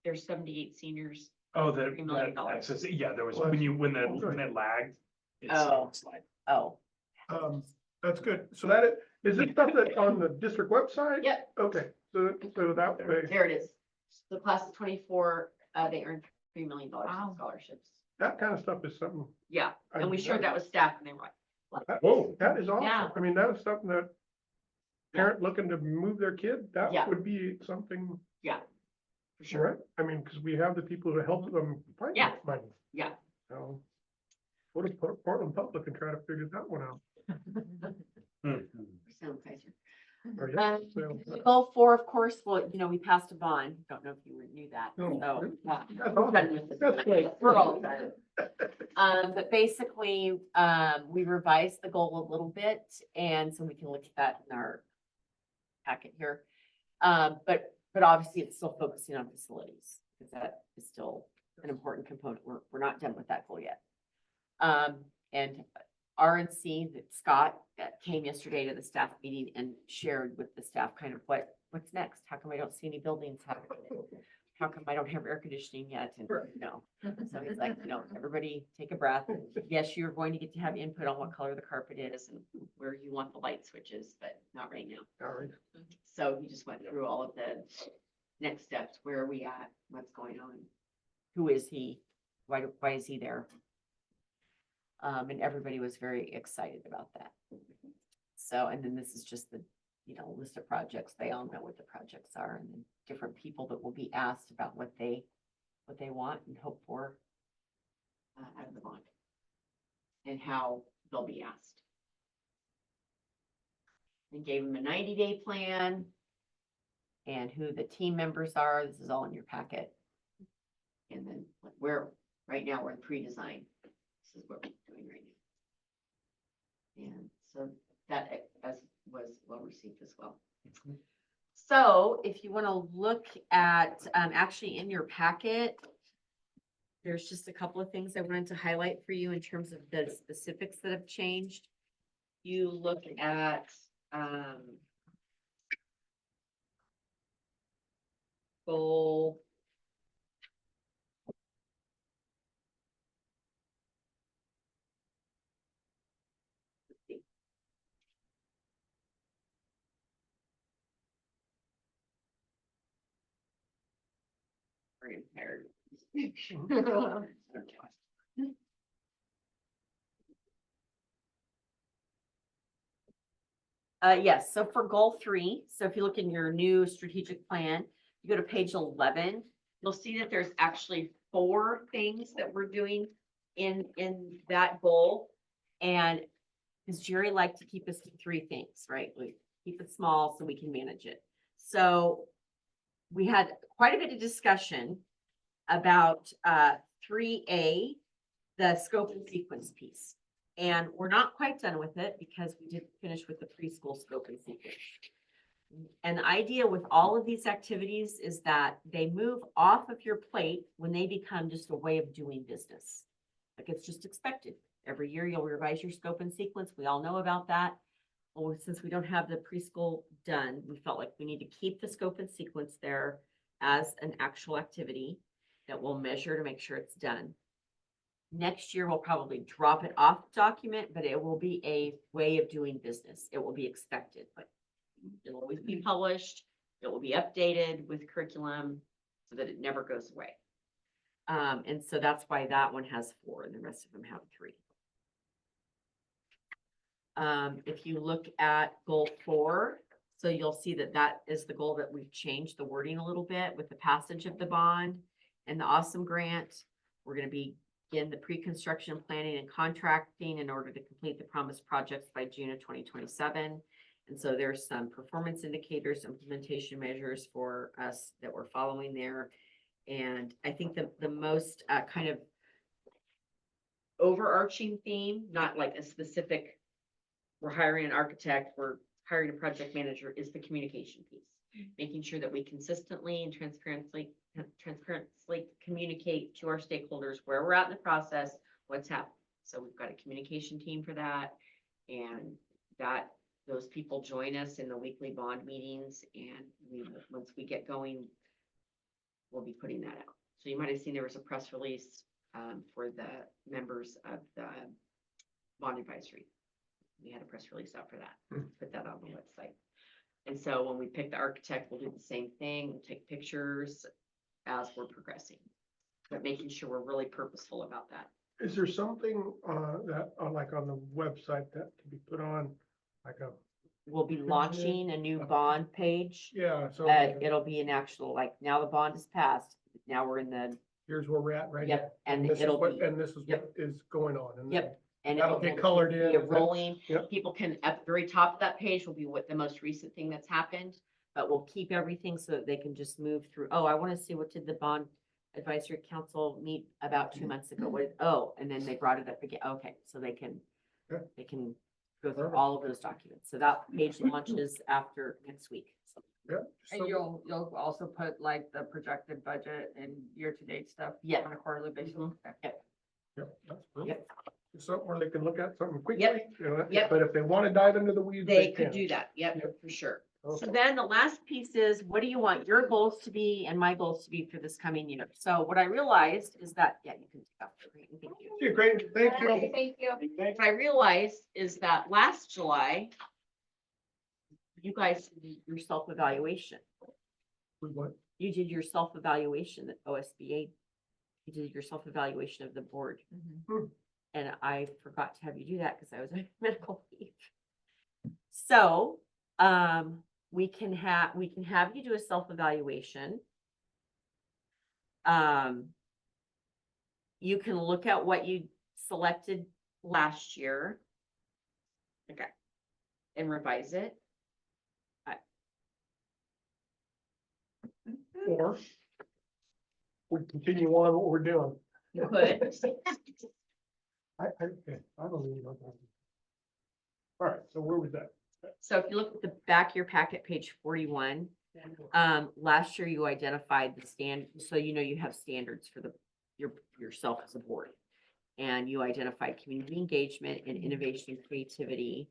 There's 78 seniors. Oh, $3 million. access, yeah, there was, Well, when it lagged. it's Oh. slide. oh, That's good. So is this stuff that's on the district website? Yep, Okay, so that way, there it is. The class of 24, they earned $3 million in scholarships. that kind of stuff is something. Yeah, I and we didn't shared know. that with staff and they were like, Whoa, that is awesome. Yeah. I mean, that is something that Yeah. parent looking to move their kid, that Yeah. would be something, for sure. right? I mean, because we have the people to help them find Yeah. that money. Yeah. So go to Portland Public and try to figure that one out. Sound Kaiser. Or, yeah, Um, so, goal 4, of course, well, you know, we passed a bond. Don't know if you knew that. No. So, That's We're awesome. done with this. That's great. We're all excited. but basically, we revised the goal a little bit, and so we can look at that in our packet here. But obviously, it's still focusing on facilities, because that is still an important component. We're not done with that goal yet. And RNC, that Scott, that came yesterday to the staff meeting and shared with the staff kind of what's next? How come I don't see any buildings happening? How come I don't have air conditioning yet? And no. So he's like, everybody take a breath. Yes, you're going to get to have input on what color the carpet is and where you want the light switches, but not right now. All right. So he just went through all of the next steps. Where are we at? What's going on? Who is he? Why is he there? And everybody was very excited about that. So, and then this is just the, list of projects. They all know what the projects are, and then different people that will be asked about what they want and hope for Out of the bond. And how they'll be asked. And gave them a 90-day plan. and who the team members are. This is all in your packet. And then right now we're in pre-design. This is what we're doing right now. And so that was well received as well. So if you want to look at, actually in your packet, there's just a couple of things I wanted to highlight for you in terms of the specifics that have changed. You look at, goal. Let's see. grandparent. Yes, so for goal 3, so if you look in your new strategic plan, you go to page 11, you'll see that there's actually 4 things that we're doing in that goal. And because Jerry liked to keep us to 3 things, right? We keep it small so we can manage it. So we had quite a bit of discussion about 3A, the scope and sequence piece. And we're not quite done with it because we didn't finish with the preschool scope and sequence. And the idea with all of these activities is that they move off of your plate when they become just a way of doing business. Like it's just expected. Every year you'll revise your scope and sequence. We all know about that. Well, since we don't have the preschool done, we felt like we need to keep the scope and sequence there as an actual activity that we'll measure to make sure it's done. Next year, we'll probably drop it off the document, but it will be a way of doing business. It will be expected, but it'll always be published. It will be updated with curriculum so that it never goes away. And so that's why that one has 4 and the rest of them have 3. If you look at goal 4, so you'll see that that is the goal that we've changed the wording a little bit with the passage of the bond and the awesome grant. We're going to begin the pre-construction planning and contracting in order to complete the promised projects by June of 2027. And so there's some performance indicators, implementation measures for us that we're following there. And I think the most kind of overarching theme, not like a specific, we're hiring an architect, we're hiring a project manager, is the communication piece. Making sure that we consistently and transparently communicate to our stakeholders where we're at in the process, what's happening. So we've got a communication team for that, and that those people join us in the weekly bond meetings, and once we get going, we'll be putting that out. So you might have seen there was a press release for the members of the bond advisory. We had a press release out for that, put that on the website. And so when we pick the architect, we'll do the same thing. We'll take pictures as we're progressing, but making sure we're really purposeful about that. Is there something that, like on the website that can be put on, like a, We'll be launching a new bond page. yeah, so It'll be an actual, like, now the bond is passed. Now we're in the, here's where we're at right now. yep, and This is it'll what, be, and this is yep. what is going on. And Yep. and That'll it'll get colored in, be a is that- rolling. Yep. People can, at the very top of that page will be what the most recent thing that's happened, but we'll keep everything so that they can just move through. Oh, I want to see what did the bond advisory council meet about 2 months ago? What, and then they brought it up again. Okay, so they can, Yeah. they can go through all of those documents. So that page launches after next week. Yeah. And you'll also put like the projected budget and year-to-date stuff. Yeah. On a quarterly basis. Mhm. Okay. Yeah, that's perfect. Yep. It's something where they can look at something quickly. Yep. You know, Yep. But if they want to dive into the weeds, They they could can. do that. Yep, Yep. for sure. So Okay. then the last piece is, what do you want your goals to be and my goals to be for this coming year? So what I realized is that, yeah, you can take off the green. Thank you. Yeah, great, thank you. Thank you. What I realized is that last July, you guys did your self-evaluation. What? You did your self-evaluation, that OSBA, you did your self-evaluation of the board. Hmm. And I forgot to have you do that because I was on medical leave. So, we can have you do a self-evaluation. You can look at what you selected last year. Okay. And revise it. Or we continue on what we're doing. You could. Okay, I believe. All right, so where was that? So if you look at the back of your packet, page 41, last year you identified the so you have standards for yourself as a board. And you identified community engagement and innovation and creativity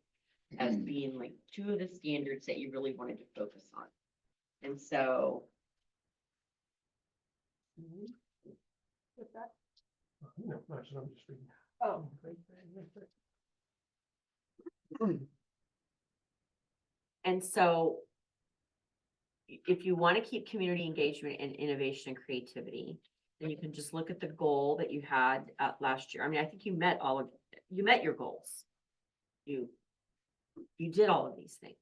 as being like 2 of the standards that you really wanted to focus on. And so. No, I'm just reading. Oh. And so if you want to keep community engagement and innovation and creativity, then you can just look at the goal that you had last year. I mean, I think you met your goals. You did all of these things.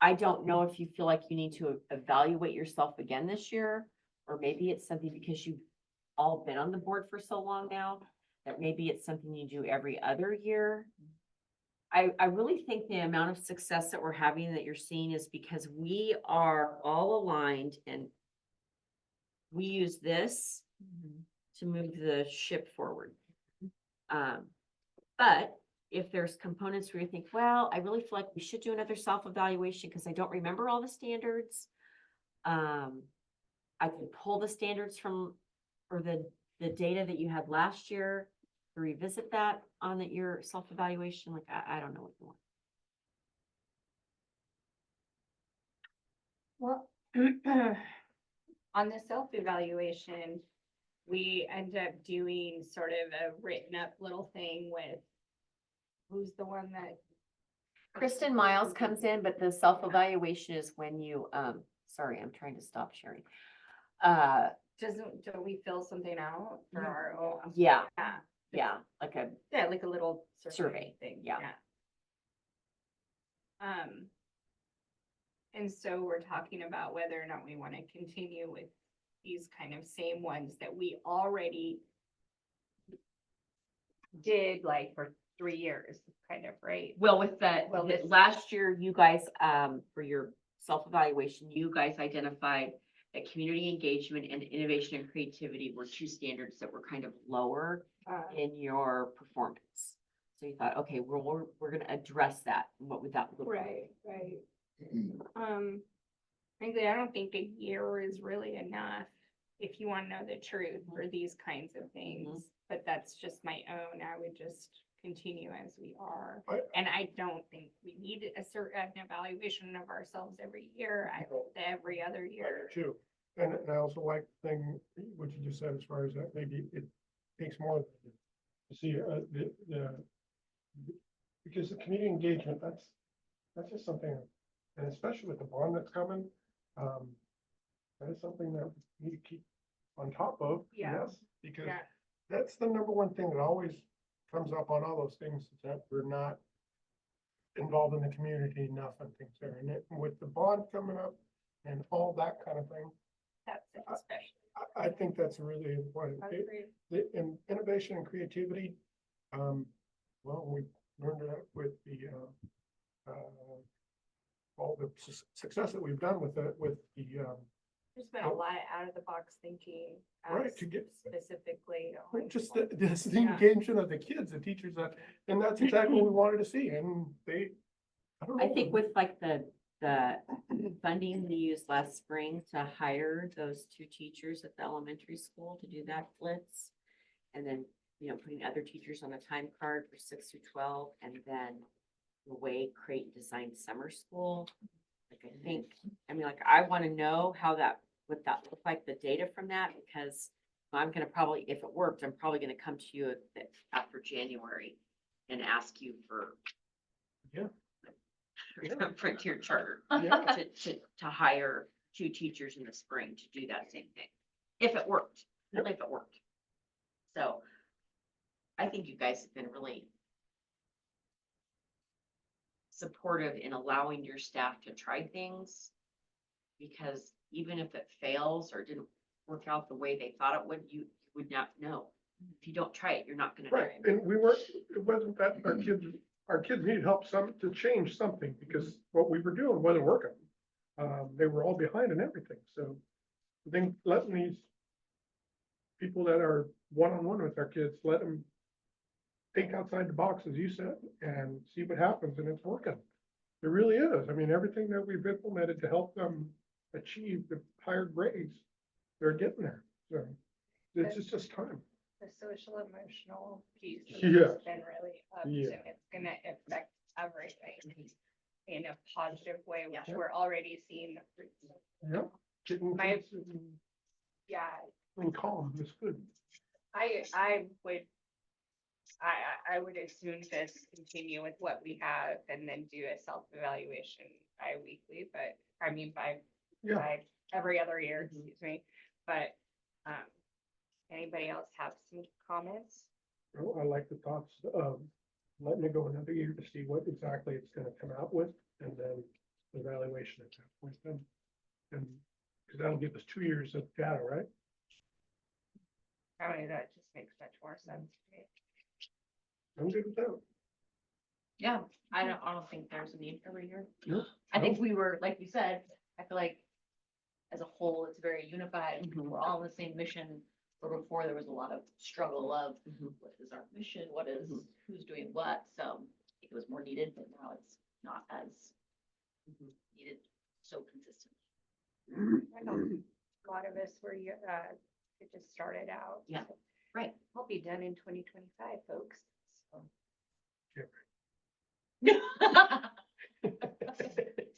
I don't know if you feel like you need to evaluate yourself again this year, or maybe it's something because you've all been on the board for so long now, that maybe it's something you do every other year. I really think the amount of success that we're having that you're seeing is because we are all aligned and we use this to move the ship forward. But if there's components where you think, well, I really feel like we should do another self-evaluation because I don't remember all the standards. I can pull the standards from, or the data that you had last year, to revisit that on your self-evaluation. Like, I don't know what you want. Well, on the self-evaluation, we end up doing sort of a written up little thing with, who's the one that, Kristen Miles comes in, but the self-evaluation is when you, sorry, I'm trying to stop sharing. don't we fill something out for our own? Yeah, Yeah, yeah, like a yeah, like a little survey Survey, thing, yeah. And so we're talking about whether or not we want to continue with these kind of same ones that we already did like for 3 years, kind of, right? Well, with Well, this- last year, you guys, for your self-evaluation, you guys identified that community engagement and innovation and creativity were two standards that were kind of lower in your performance. So you thought, okay, we're gonna address that. And what would that look like? Right. Frankly, I don't think a year is really enough if you want to know the truth for these kinds of things. But that's just my own. I would just continue as we are. And I don't think we need a certain evaluation of ourselves every year. I hope that every other year. Too. And I also like the thing, what you just said, as far as that, maybe it takes more to see, because the community engagement, that's just something, and especially with the bond that's coming, that is something that we need to keep on top of, Yeah. yes, because Yeah. that's the number one thing that always comes up on all those things, is that we're not involved in the community enough and things there, and with the bond coming up and all that kind of thing, That's it, especially. I think that's really important. In innovation and creativity, well, we learned that with the, all the success that we've done with the, There's been a lot of out of the box thinking. Right, to get- Specifically. on just one. the Yeah. engagement of the kids, the teachers, and that's exactly what we wanted to see, and they, I don't know. I think with like the funding we used last spring to hire those 2 teachers at the elementary school to do that blitz. And then, putting other teachers on a time card for 6 through 12, and then the way Create and Design Summer School. Like, I think, like, I want to know what that looked like, the data from that, because I'm gonna probably, if it worked, I'm probably gonna come to you after January and ask you for Yeah. Frontier Charter Yeah. to hire 2 teachers in the spring to do that same thing. If it worked, only if it worked. So I think you guys have been really supportive in allowing your staff to try things. Because even if it fails or didn't work out the way they thought it would, you would not know. If you don't try it, you're not gonna know. Right, and it wasn't that our kids needed help to change something, because what we were doing wasn't working. They were all behind in everything, so I think letting these people that are one-on-one with our kids, let them think outside the box, as you said, and see what happens, and it's working. It really is. I mean, everything that we've implemented to help them achieve the higher grades, they're getting there, so it's just time. The social emotional piece has Yeah. been really up, Yeah. and it's gonna affect everything in a positive way, which Yeah. we're already seeing the fruits of. Yep. Getting My- kids Yeah, and calm is good. I would I would assume just continue with what we have and then do a self-evaluation bi-weekly, but I mean Yeah. by every other year, Mhm. excuse me. But, anybody else have some comments? Well, I like the thoughts of letting it go another year to see what exactly it's gonna come out with, and then evaluation at that point then. And, because that'll give us 2 years of data, right? I mean, that just makes much more sense to me. I'm good with that. Yeah, I don't think there's a need every year. No, I think we were, like you said, I feel like as a whole, it's very unified. Mhm. We're all on the same mission. Where before there was a lot of struggle of Mhm. what is our mission? What is, Mhm. who's doing what? So I think it was more needed, but now it's not as needed, so consistent. I know a lot of us were, it just started out. Yeah. so Right. I'll be done in 2025, folks. So.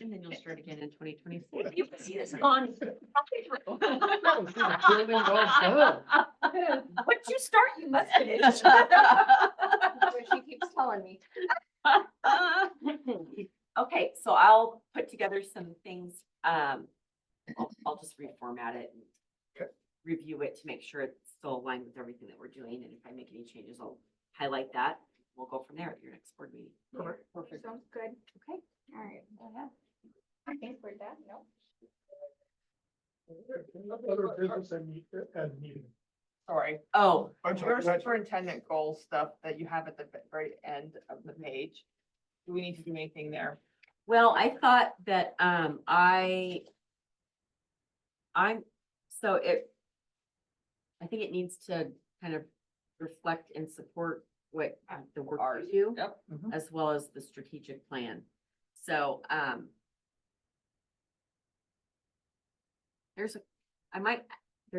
And then you'll start again in 2026. You can see this gone. What you start, you must finish. That's what she keeps telling me. Okay, so I'll put together some things. I'll just reformat it and Okay. review it to make sure it's still aligned with everything that we're doing. And if I make any changes, I'll highlight that. We'll go from there at your next board meeting. Perfect. Sounds good. Okay. All right. I think we're done, no? Other business and as needed. Sorry. Oh, I'm Your sorry. superintendent goal stuff that you have at the very end of the page. Do we need to do anything there? well, I thought that, I think it needs to kind of reflect and support what the work Ours. we do, Yep. as well as the strategic plan. So, there's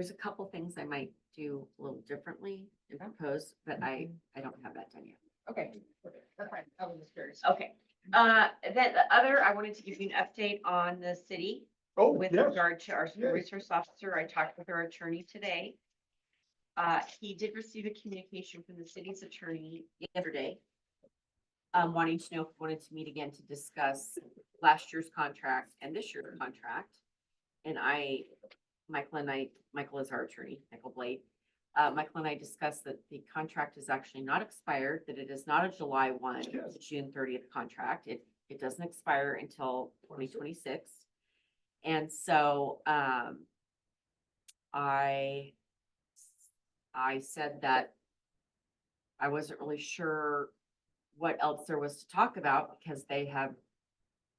a couple things I might do a little differently and propose, but I don't have that done yet. Okay, that's fine. I was just curious. Okay, then the other, I wanted to give you an update on the city Oh, with yes. regard to our school Yes. resource officer. I talked with our attorney today. He did receive a communication from the city's attorney yesterday. Wanting to know if we wanted to meet again to discuss last year's contract and this year's contract. And Michael is our attorney, Michael Blade. Michael and I discussed that the contract is actually not expired, that it is not a July 1 to Yes. June 30th contract. It doesn't expire until 2026. And so, I said that I wasn't really sure what else there was to talk about because they have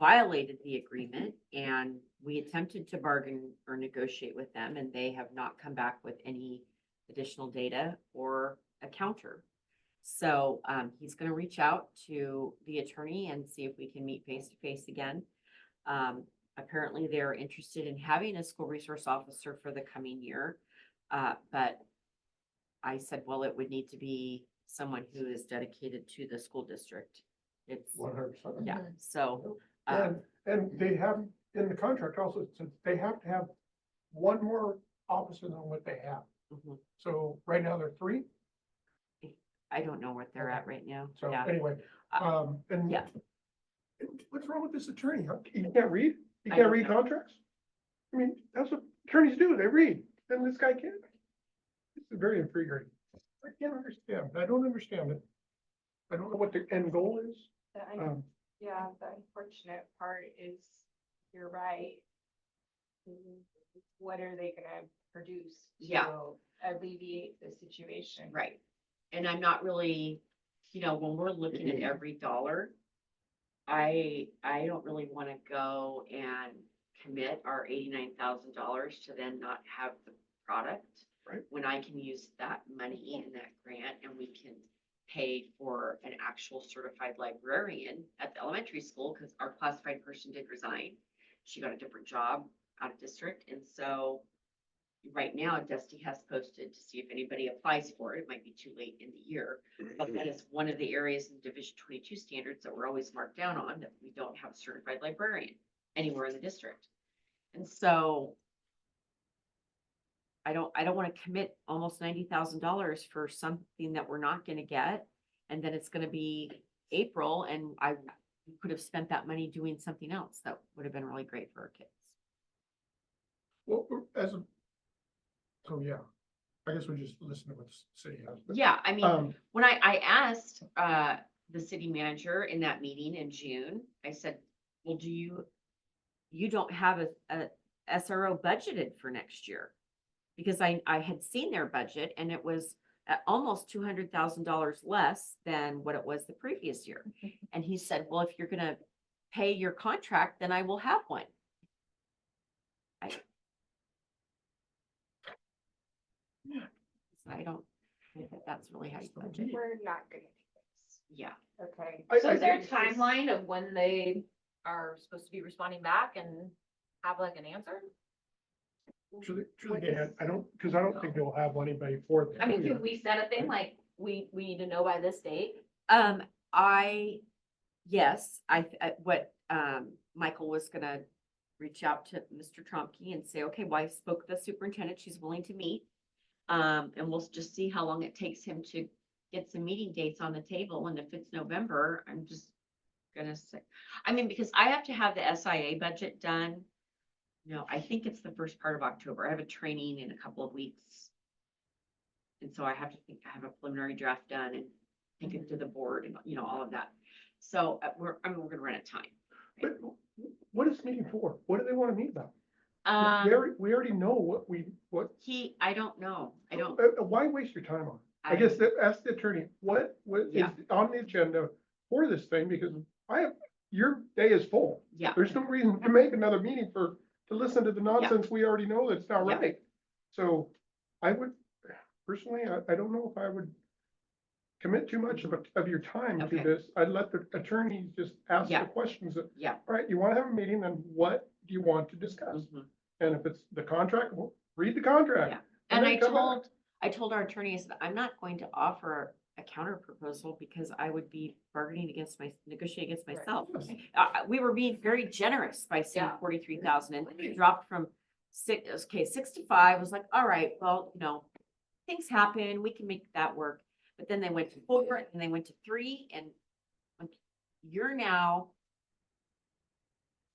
violated the agreement and we attempted to bargain or negotiate with them and they have not come back with any additional data or a counter. So, he's gonna reach out to the attorney and see if we can meet face to face again. Apparently they're interested in having a school resource officer for the coming year. But I said, well, it would need to be someone who is dedicated to the school district. It's, 100%. yeah, so, And they have, in the contract also, it says they have to have one more officer than what they have. mhm. So right now they're 3. I don't know what they're at right now. So Yeah. anyway, and Yeah. what's wrong with this attorney? He can't read? He I can't don't read know. contracts? I mean, that's what attorneys do. They read. And this guy can't. It's very infuriating. I can't understand. I don't understand it. I don't know what the end goal is. Yeah, the unfortunate part is, you're right. What are they gonna produce? Yeah. To alleviate the situation? Right. And I'm not really, when we're looking at every dollar, I don't really want to go and commit our $89,000 to then not have the product. Right. When I can use that money in that grant and we can pay for an actual certified librarian at the elementary school, because our classified person did resign. She got a different job out of district, and so right now Dusty has posted to see if anybody applies for it. It might be too late in the year, but that is one of the areas in Division 22 standards that we're always marked down on, that we don't have a certified librarian anywhere in the district. And so I don't want to commit almost $90,000 for something that we're not going to get. And then it's gonna be April and I could have spent that money doing something else that would have been really great for our kids. Well, so yeah, I guess we just listen to what the city has. but, Yeah, I mean, Um, when I asked, the city manager in that meeting in June, I said, well, You don't have a SRO budgeted for next year. Because I had seen their budget and it was at almost $200,000 less than what it was the previous year. And he said, well, if you're gonna pay your contract, then I will have one. I don't think that that's really how you budget. We're not gonna do this. yeah, Okay, I so is there a think- timeline of when they are supposed to be responding back and have like an answer? truly, Dan, I don't think they'll have anybody for this. I mean, can we set a thing like, we need to know by this date? Yes, Michael was gonna reach out to Mr. Tromke and say, okay, well, I spoke to the superintendent, she's willing to meet. And we'll just see how long it takes him to get some meeting dates on the table, and if it's November, I'm just gonna say, I mean, because I have to have the SIA budget done. No, I think it's the first part of October. I have a training in a couple of weeks. And so I have to have a preliminary draft done and take it to the board and, all of that. So we're gonna run out of time. But what is this meeting for? What do they want to meet about? We already know what, I don't know. I don't, why waste your time on it? I guess ask the attorney, what is Yeah. on the agenda for this thing? Because your day is full. yeah, There's no reason to make another meeting to listen to the nonsense we already know that's not Yeah. right. So I would, personally, I don't know if I would commit too much of your time to Okay. this. I'd let the attorneys just ask Yeah. the questions that, yeah. all right, you want to have a meeting, then what do you want to discuss? Mhm. And if it's the contract, well, read the contract. Yeah. And then I come back. told our attorneys that I'm not going to offer a counter proposal because I would be negotiating against myself. We were being very generous by saying Yeah. 43,000 and then it dropped from 65 was like, all right, well, things happen, we can make that work. But then they went to 4 and they went to 3 and you're now,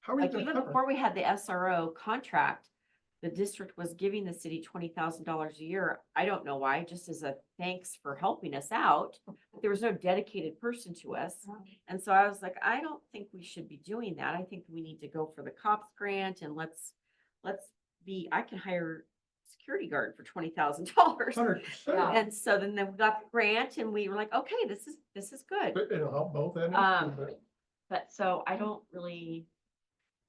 How are you like gonna even cover it? before we had the SRO contract, the district was giving the city $20,000 a year. I don't know why, just as a thanks for helping us out. But there was no dedicated person to us. And so I was like, I don't think we should be doing that. I think we need to go for the COPS grant and I can hire a security guard for $20,000. 100%. And so then we got the grant and we were like, okay, this is good. But it'll help both ends. but- But so I don't really,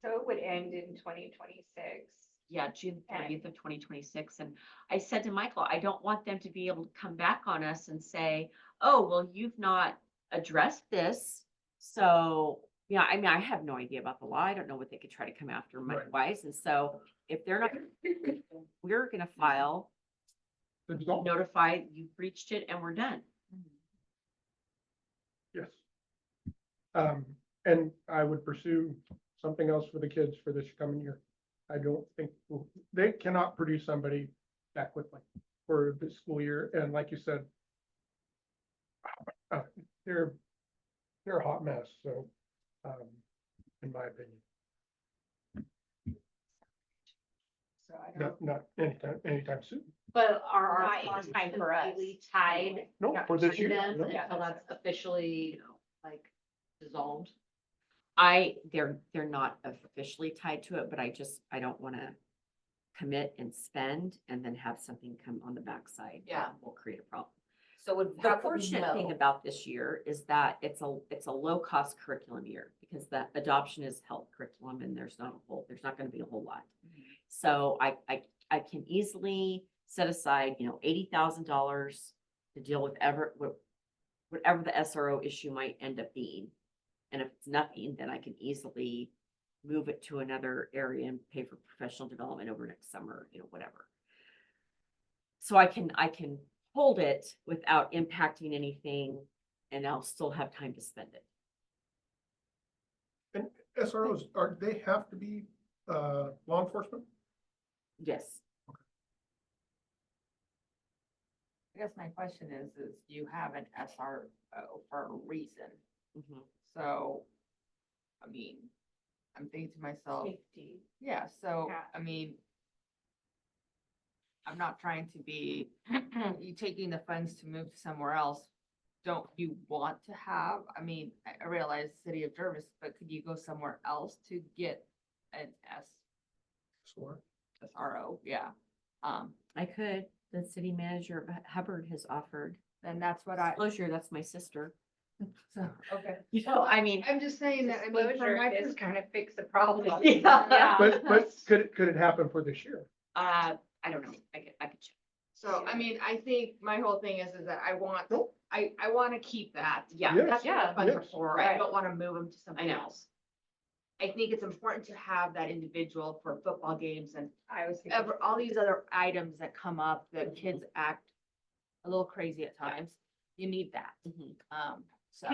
So it would end in 2026. yeah, June 30th of 2026. And I said to Michael, I don't want them to be able to come back on us and say, oh, well, you've not addressed this. So, yeah, I mean, I have no idea about the law. I don't know what they could try to come after Right. money-wise. And so if they're not, we're gonna file, It's all- notify you've breached it and we're done. Yes. And I would pursue something else for the kids for this coming year. I don't think, they cannot produce somebody that quickly for this school year. And like you said, they're a hot mess, so, in my opinion, So I don't. not anytime soon. But are our Not funds in time for us completely tied? No, for this to year. them no. Until that's officially like dissolved? They're not officially tied to it, but I don't want to commit and spend and then have something come on the backside. that Yeah. Will create a problem. So would. The fortunate thing about this year is that it's a low cost curriculum year because the adoption is health curriculum and there's not going to be a whole lot. So I can easily set aside, $80,000 to deal with whatever the SRO issue might end up being. And if it's nothing, then I can easily move it to another area and pay for professional development over next summer, whatever. So I can hold it without impacting anything and I'll still have time to spend it. And SROs, they have to be, law enforcement? Yes. guess my question is you have an SRO for a reason. Mhm. So, I mean, I'm thinking to myself, Safety. yeah, so, Yeah. I mean, I'm not trying to be, you taking the funds to move somewhere else. Don't you want to have, I mean, I realize City of Jervis, but could you go somewhere else to get an SRO? Yeah. I could, the city manager of Hubbard has offered. And that's what I, Disclosure, that's my sister. so, okay. You know, I mean. I'm just saying that, I mean, from my Disclosure is kind of fix the problem. Yeah. But could it happen for this year? I don't know, I could check. So, I mean, I think my whole thing is that I want, Nope. I want to keep that. Yeah. Yes. That's what the funds are Yes. for. I Right. don't want to move them to something know. else. I think it's important to have that individual for football games and I was thinking. all these other items that come up, that kids act a little crazy at times. You need that. Mhm. So,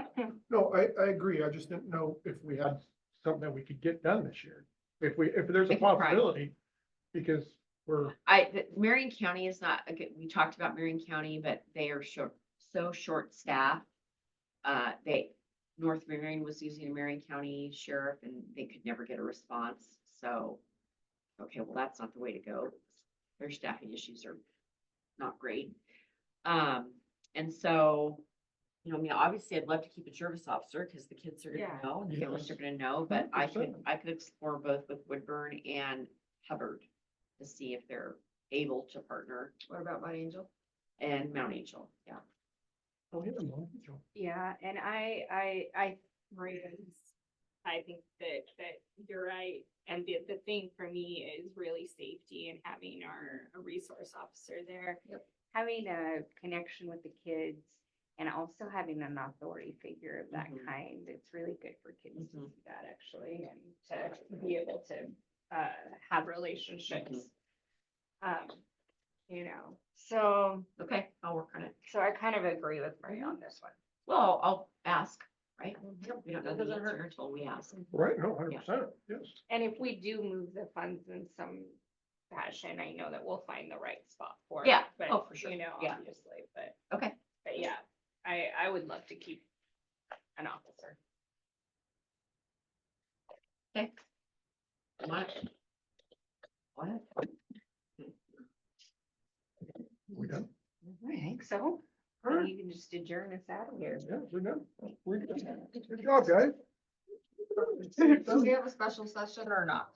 No, I agree. I just didn't know if we had something that we could get done this year. If there's We a can try. possibility, because we're, Marion County is not, again, we talked about Marion County, but they are so short-staffed. North Marion was using a Marion County sheriff and they could never get a response, so. Okay, well, that's not the way to go. Their staffing issues are not great. And so, you know, I mean, obviously, I'd love to keep a service officer, because the kids are Yeah. gonna know, and the Yes. families are gonna know, but I could 100%. explore both with Woodburn and Hubbard to see if they're able to partner, what about my angel? and Mount Angel, yeah. oh, yeah, no, Joe. Yeah, and I think that you're right. And the thing for me is really safety and having a resource officer there. Yep. Having a connection with the kids and also having an authority figure of that Mhm. kind. It's really good for kids to Mhm. see that actually, and to be able to have relationships. You know, so Okay, I'll work on it. I kind of agree with Marie on this one. Well, I'll ask, right? Yep, We don't know that the doesn't hurt. answer until we ask. Right, no, 100%, yes. And if we do move the funds in some fashion, I know that we'll find the right spot for it. Yeah. But, Oh, for sure. You know, Yeah. obviously, but Okay, yeah, I would love to keep an officer. okay. What? What? We done? I think so. All right. You can just adjourn us out of here. Yeah, we're done. We're good. Good job, guys. Do we have a special session or not?